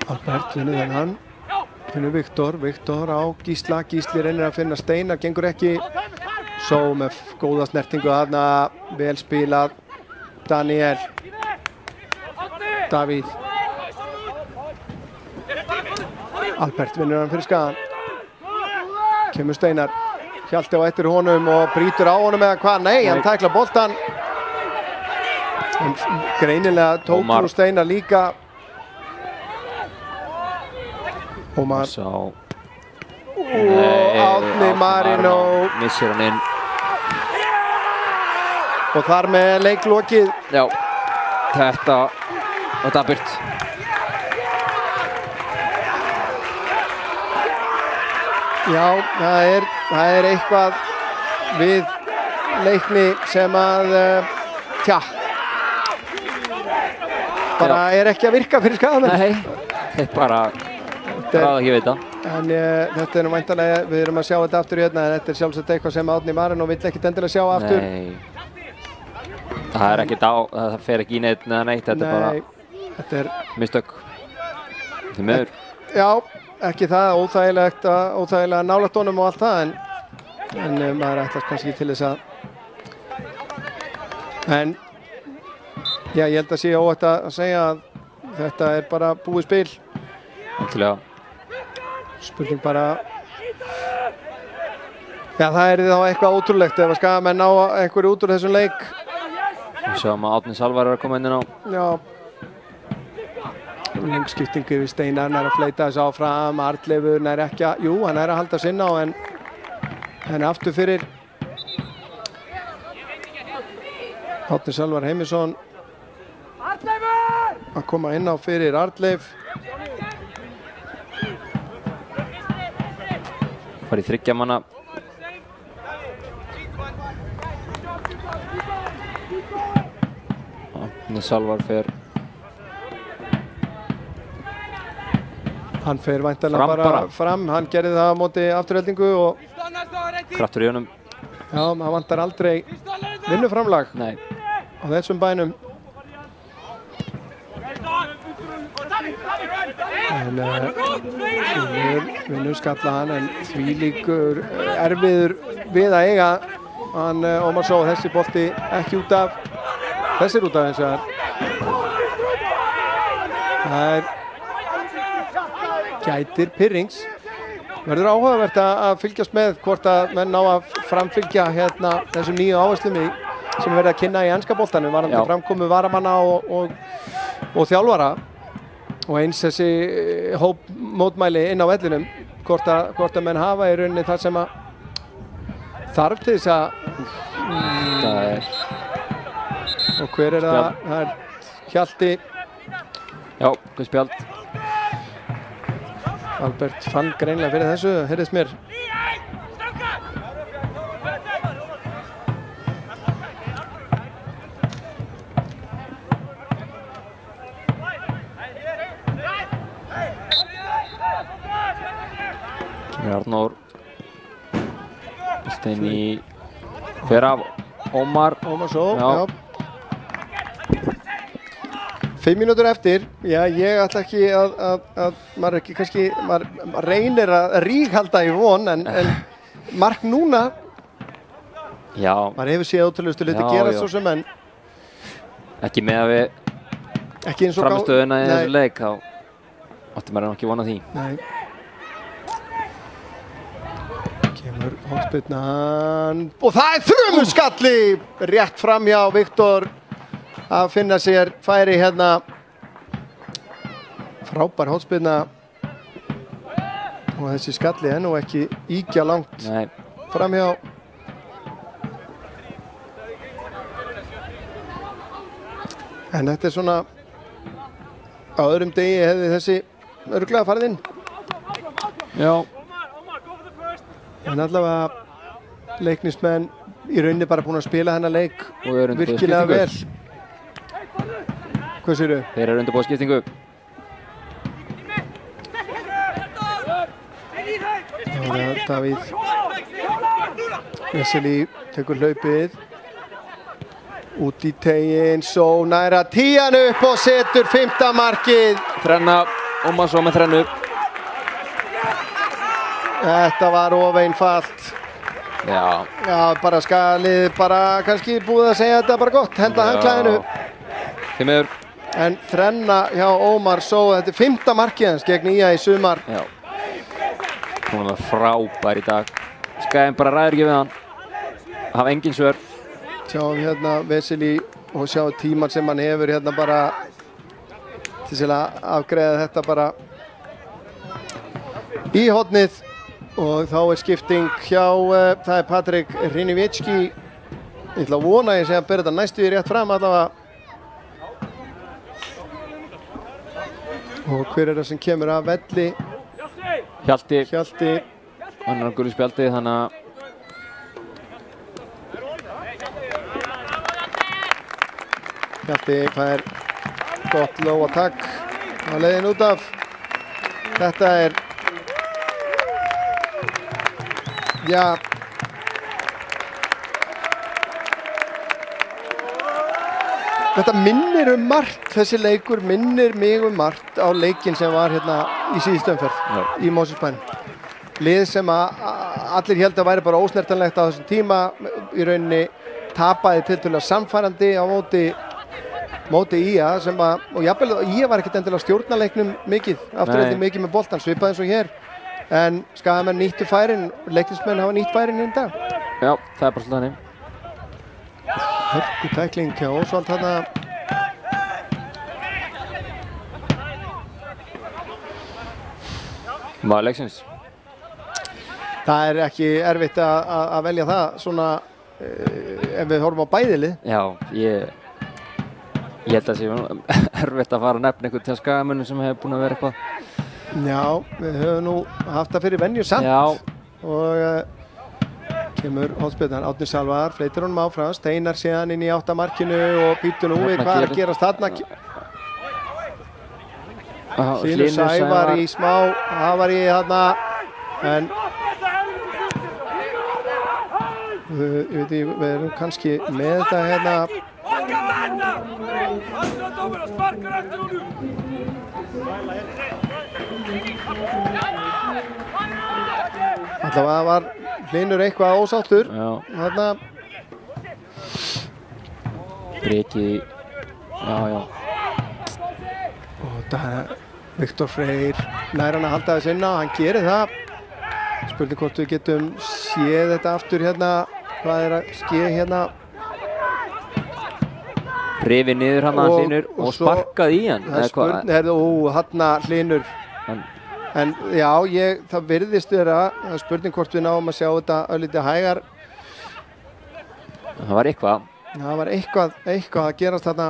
Albert vinnur þennan. Finnur Viktor á Gísla. Gísli reynir að finna Steinar, gengur ekki. Só með góða snertingu þarna, vel spilað. Daniel. Davíð. Albert vinnur hann fyrir Skagan. Kemur Steinar. Hjalti á eftir honum og brýtur á honum eða hvað? Nei, hann tæklar boltan. En greinilega tók nú Steinar líka. Ómar. Árni Marino. Missir hann inn. Og þar með leiklokið. Já, þetta var dapurt. Já, það er eitthvað við leikni sem að, bara er ekki að virka fyrir Skagamenn. Nei, þetta er bara... Það ekki veit það. En þetta er nú væntanlega, við erum að sjá þetta aftur hérna, en þetta er sjálfsagt eitthvað sem Árni Marino vill ekkert endilega sjá aftur. Nei, það er ekkert það fer ekki í neitt eða neitt, þetta er bara mistök. Því miður. Já, ekki það, óþægilega nálægt honum og allt það, en maður ætlast kannski til þess að... En, já, ég held að sé óhætt að segja að þetta er bara búið spil. Náttúrulega. Spurning bara... Já, það er þá eitthvað ótrúlegt ef að Skagamenn ná einhverju út úr þessum leik. Við sjáum að Árni Salvar er að koma inn á. Já. Lengskiptingu við Steinar, nær að fleita þess áfram. Arnleifur nær ekki að... Jú, hann er að halda sinn á en aftur fyrir. Árni Salvar Heimisson. Að koma inn á fyrir Arnleif. Fari í 3 manna. Árni Salvar fer. Hann fer væntanlega bara fram. Hann gerði það á móti afturheldingu og... Kraftur í honum. Já, það vantar aldrei vinnuframlag. Nei. Á þessum bænum. En vinnur skalla hann, en þvílíkur erfiður við að eiga hann Ómar Só. Þessi bolti ekki út af, þessi er út af eins og það er gætir pirrings. Verður áhugavert að fylgjast með hvort að menn ná að framfylgja hérna þessum nýju áherslum sem verða að kynna í enska boltanum varðandi framkomu varamanna og þjálfara og eins þessi hópmótmæli inn á vellinum hvort að menn hafa í rauninni það sem að þarf til þess að og hver er það? Það er Hjalti. Já, hvað spjald? Albert fann greinlega fyrir þessu, heyrðist mér. Arnór Stein í fer af Ómar svo, já. 5 mínútur eftir, já, ég ætla ekki að maður ekki kannski, maður reynir að ríghalda í von, en mark núna, já, maður hefur séð ótrúlegustu hluti gerast svo sem, en ekki með að við framistöðuna í þessu leik, þá átti maður ekki vona því. Nei. Kemur hótspyrnan og það er þrumuskalli rétt fram hjá Viktor að finna sér færi hérna. Frábær hótspyrna og þessi skalli er nú ekki íkja langt fram hjá. En þetta er svona á öðrum degi hefði þessi örugglega farið inn. Já. En allavega leiknismenn í rauninni bara búin að spila þennan leik virkilega vel. Hvað segirðu? Þeir eru undirbúið skiptingu. Davíð Vesely tekur hlaupið út í teginn, svo næra tían upp og setur 5. markið. Þrenna, Ómar svo með þrennu. Þetta var of einfalt. Já, bara skalið, bara kannski búið að segja þetta bara gott, henda handklæðinu. Því miður. En þrenna hjá Ómar svo, þetta er 5. markið hans gegn IA í sumar. Já. Hún var frábær í dag. Skæðin bara ræður ekki við hann. Hafa engin svör. Sjáum hérna Vesely og sjáum tíman sem hann hefur hérna bara til að afgreiða þetta bara í hornið. Og þá er skipting hjá, það er Patrik Hrinivički. Ég ætla að vona að ég sé að bera þetta næstu í rétt fram allavega. Og hver er það sem kemur af velli? Hjalti. Hann er á gulu spjaldi, þannig að Hjalti fær gott low attack á leiðin út af. Þetta er þetta minnir margt, þessi leikur minnir mig margt á leikinn sem var hérna í síðustu umferð í Mosfellsbænum. Lið sem allir héldu að væri bara ósnertanlegt á þessum tíma, í rauninni tapaði tiltölulega sannfærandi á móti IA sem og jafnvel IA var ekkert endilega stjórnarleiknum mikið, afturhaldi mikið með boltan, svipað eins og hér. En Skagamenn nýttu færin, leiknismenn hafa nýtt færin í dag. Já, það er bara svolítið þannig. Hörku tækling hjá Ósvald þarna. Maður leiksins. Það er ekki erfitt að velja það svona ef við horfum á bæðilið. Já, ég held að það sé erfitt að fara að nefna einhvern til Skagamönnum sem hefur búin að vera eitthvað. Já, við höfum nú haft það fyrir venju samt. Já. Og kemur hótspyrnan, Árni Salvar, fleytir honum áfram, Steinar síðan inn í 8. markinu og býtur nú við hvað er að gerast þarna. Hlynur Sævar í smá, það var í þarna, en við erum kannski með þetta hérna. Allavega var Hlynur eitthvað ósáttur. Þarna. Breki, já. Og það er Viktor Freyr nær hann að halda þess inn á, hann gerir það. Spurning hvort við getum séð þetta aftur hérna, hvað að ske hérna. Rifið niður hann að Hlynur og sparkað í hann. Það spurning, hann Hlynur. En já, það virðist vera, það spurning hvort við náum að sjá þetta örlítið hægar. Það var eitthvað. Það var eitthvað að gerast þarna.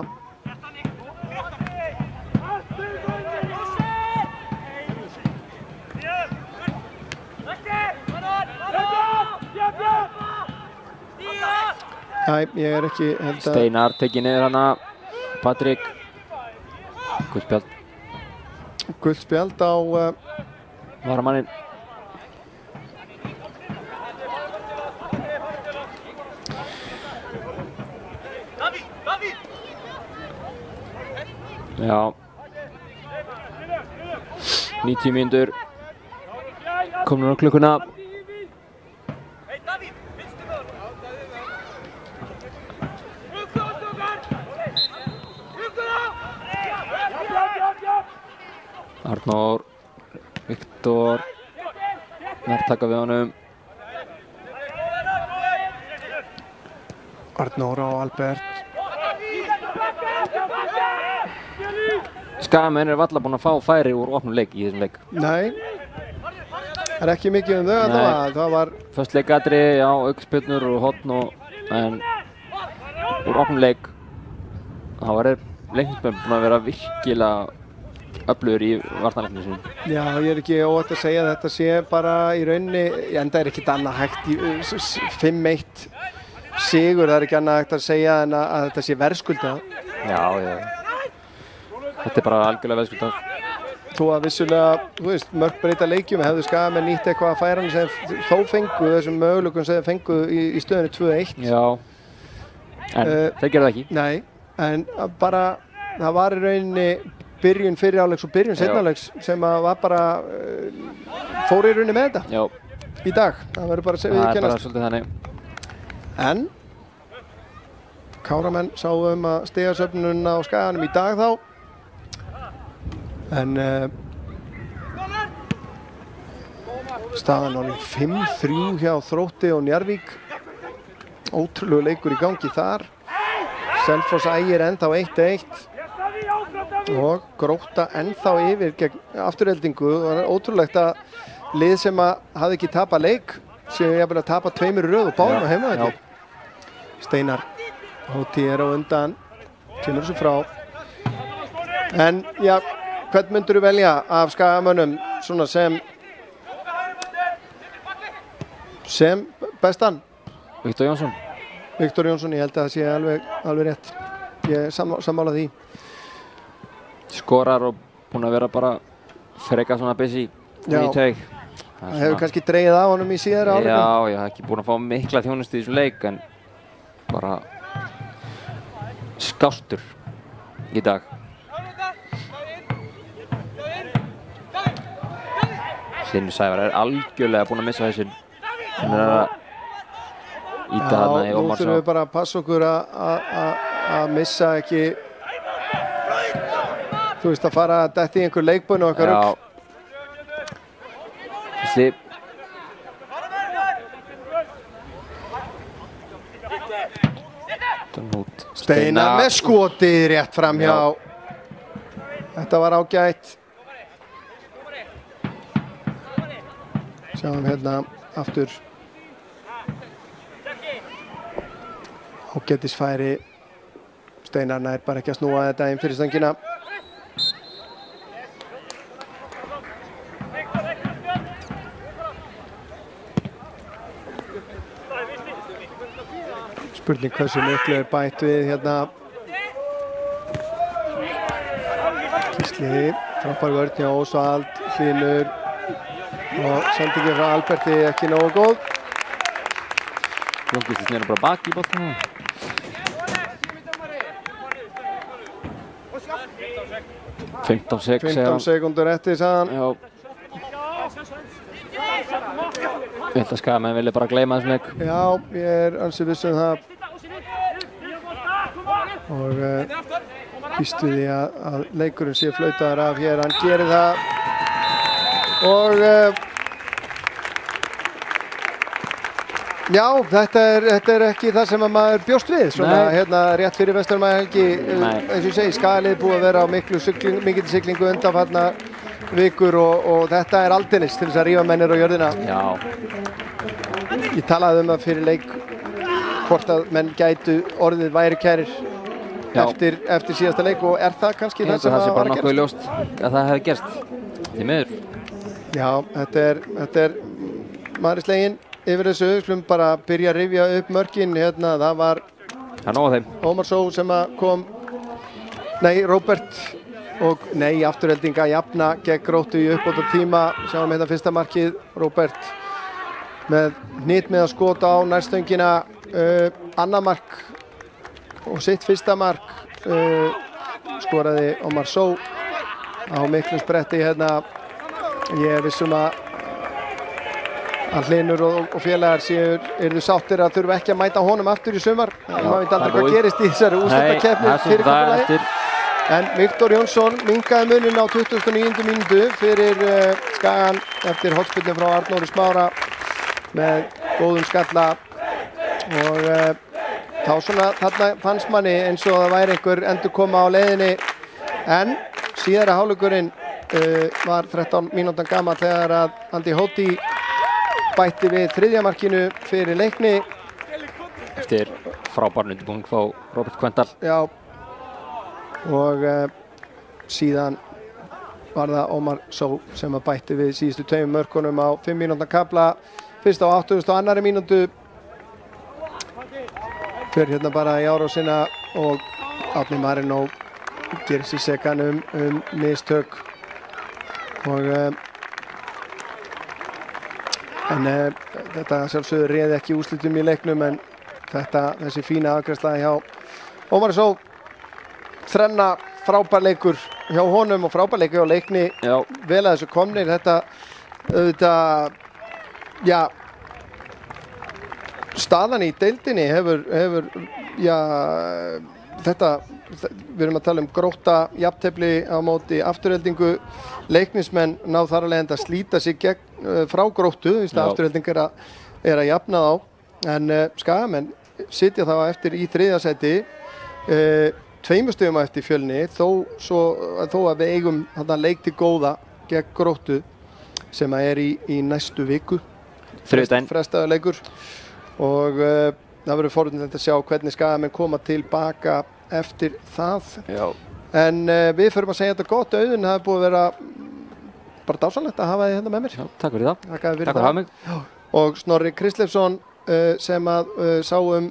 Nei, ég ekki held að... Steinar tekið niður hana. Patrik. Guldspjald. Guldspjald á... Varamanninn. Já. 90 mínútur. Komnur á klukkuna. Arnór, Viktor, nærtaka við honum. Arnór á Albert. Skagamenn varla búin að fá færi úr opnum leik í þessum leik. Nei, það ekki mikið þau það var... Föst leikadri, já, aukaspyrnur og hotn en úr opnum leik þá var leiknismenn búin að vera virkilega öflugur í varnarleiknum sinni. Já, ég ekki óhætt að segja að þetta sé bara í rauninni, enda ekkert annað hægt í 5-1 sigur, það ekki annað hægt að segja en að þetta sé verðskuldað. Já. Þetta bara algjörlega verðskuldað. Þó að vissulega, mörg breyta leikjum hefðu Skagamenn nýtt eitthvað að færa sem þó fengu þessum möguleikum sem fengu í stöðunni 2-1. Já, en þeir gerðu það ekki. Nei, en bara það var í rauninni byrjun fyrri áleiks og byrjun seinni áleiks sem var bara fór í rauninni með þetta. Já. Í dag. Það verður bara að segja það er bara svolítið þannig. En Káramenn sáum að stigasöfnun á Skaganum í dag þá. En staðan orðin 5-3 hjá Þrótti og Njarðvík. Ótrúlegur leikur í gangi þar. Selfoss Ægir ennþá 1-1. Og Grótta ennþá yfir gegn afturheldingu. Það var ótrúlegt að lið sem hafði ekki tapað leik séu jafnvel að tapa 2 í röð og báðum á heimavelli. Steinar Hóti á undan, kemur þessu frá. En já, hvern myndur þú velja af Skagamönnum svona sem bestan? Viktor Jónsson. Viktor Jónsson, ég held að það sé alveg rétt. Ég sammála því. Skorar og búinn að vera bara freka svona busy í teig. Það hefur kannski dregið á honum í síðara áleiknum. Já, ég hef ekki búinn að fá mikla þjónustu í þessum leik en bara skástur í dag. Hlynur Sævar algjörlega búinn að missa þessin. Hann að íta þarna í Ómarsá. Nú þurfum við bara að passa okkur að missa ekki, þú veist, að fara að detta í einhver leikbönu og eitthvað rugl. Steinar með skotið rétt fram hjá. Þetta var ágætt. Sjáum hérna aftur. Ágætisfæri. Steinar nær bara ekki að snúa þetta inn fyrir stöngina. Spurning hversu miklu bætt við hérna. Gísli, frábær vörn hjá Ósvald, Hlynur og sendingin frá Alberti ekki nógu góð. Jón Gísli snýr bara bak í boltanum. 15 sekúndur eftir, sagðan. Já. Ég held að Skagamenn vilja bara gleyma þessum leik. Já, ég ansi viss það. Og býstu því að leikurinn sé flautaður af hér. Hann gerir það. Og Já, þetta er ekki það sem að maður bjóst við, svona hérna rétt fyrir Vesturmannahelgi, eins og ég segi, Skagalið búið að vera á mikil siglingu undanfarna vikur og þetta er aldeilis til þess að rífa mennir á jörðina. Já. Ég talaði um það fyrir leik hvort að menn gætu orðið værukærir eftir síðasta leik og er það kannski það sem það sé var bara að nokkuð gerast? ljóst að það hefði gerst. Því miður. Já, þetta er maðurslegin yfir þessu, skulum bara byrja að rifja upp mörkin, hérna, það var nóg af þeim. Ómar Só sem að kom, Róbert og afturheldinga jafna gegn Gróttu í uppbótartíma, sjáum hérna fyrsta markið, Róbert með hnit með að skota á nærstöngina, annað mark og sitt fyrsta mark skoraði Ómar Só á miklum spretti hérna. Ég er vissum að Hlynur og félagar eru sáttir að þurfa ekki að mæta honum aftur í sumar. Maður veit aldrei hvað gerist í þessari úrslitakeppni fyrirkomulagi. En Viktor Jónsson minnkaði muninn á 29. mínútu fyrir Skagan eftir hornspyrnu frá Arnóri Smára með góðum skalla og þá svona þarna fannst manni eins og það væri einhver endurkoma á leiðinni, en síðara hálfleikurinn var 13 mínútan gamall þegar að Andi Hóti bætti við þriðja markinu fyrir leikni eftir frábæran undirbúning frá Róbert Kvendal. Já, og síðan var það Ómar Só sem að bætti við síðustu tveimur mörkunum á 5 mínútna kafla, fyrst á 82. mínútu fyrir hérna bara í árásina og Árni Marinó gerir sér sekan um mistök og þetta sjálfsögðu réði ekki úrslitum í leiknum, en þessi fína afgreiðsla hjá Ómar Só, þrenna frábær leikur hjá honum og frábær leikur hjá leikni. Já. Vel að þessu komnir, þetta auðvitað, já, staðan í deildinni hefur við erum að tala um Grótta jafntefli á móti afturheldingu, leiknismenn ná þar að leiðandi að slíta sig frá Gróttu, því að afturhelding er að jafna þá, en Skagamenn sitja þá eftir í 3. sæti, 2 stigum eftir Fjölni, þó að við eigum leik til góða gegn Gróttu sem er í næstu viku, frestaður leikur, og það verður forvitnilegt að sjá hvernig Skagamenn koma tilbaka eftir það. Já. En við förum að segja þetta gott. Auðun, það er búið að vera bara dásamlegt að hafa þig hérna með mér. Já, takk fyrir það. Takk fyrir að hafa mig. Og Snorri Kristleifsson sem að sáum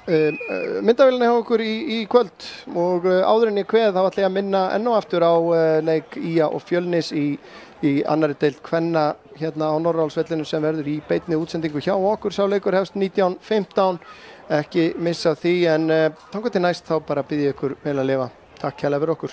myndavélina hjá okkur í kvöld, og áður en ég kveð þá ætla ég að minna enn og aftur á leik ÍA og Fjölnis í annarri deild kvenna hérna á Norðurálsvellinu sem verður í beinni útsendingu hjá okkur. Sá leikur hefst 19:15, ekki missa því, en þangað til næst þá bara bið ég ykkur vel að lifa. Takk hérlega fyrir okkur.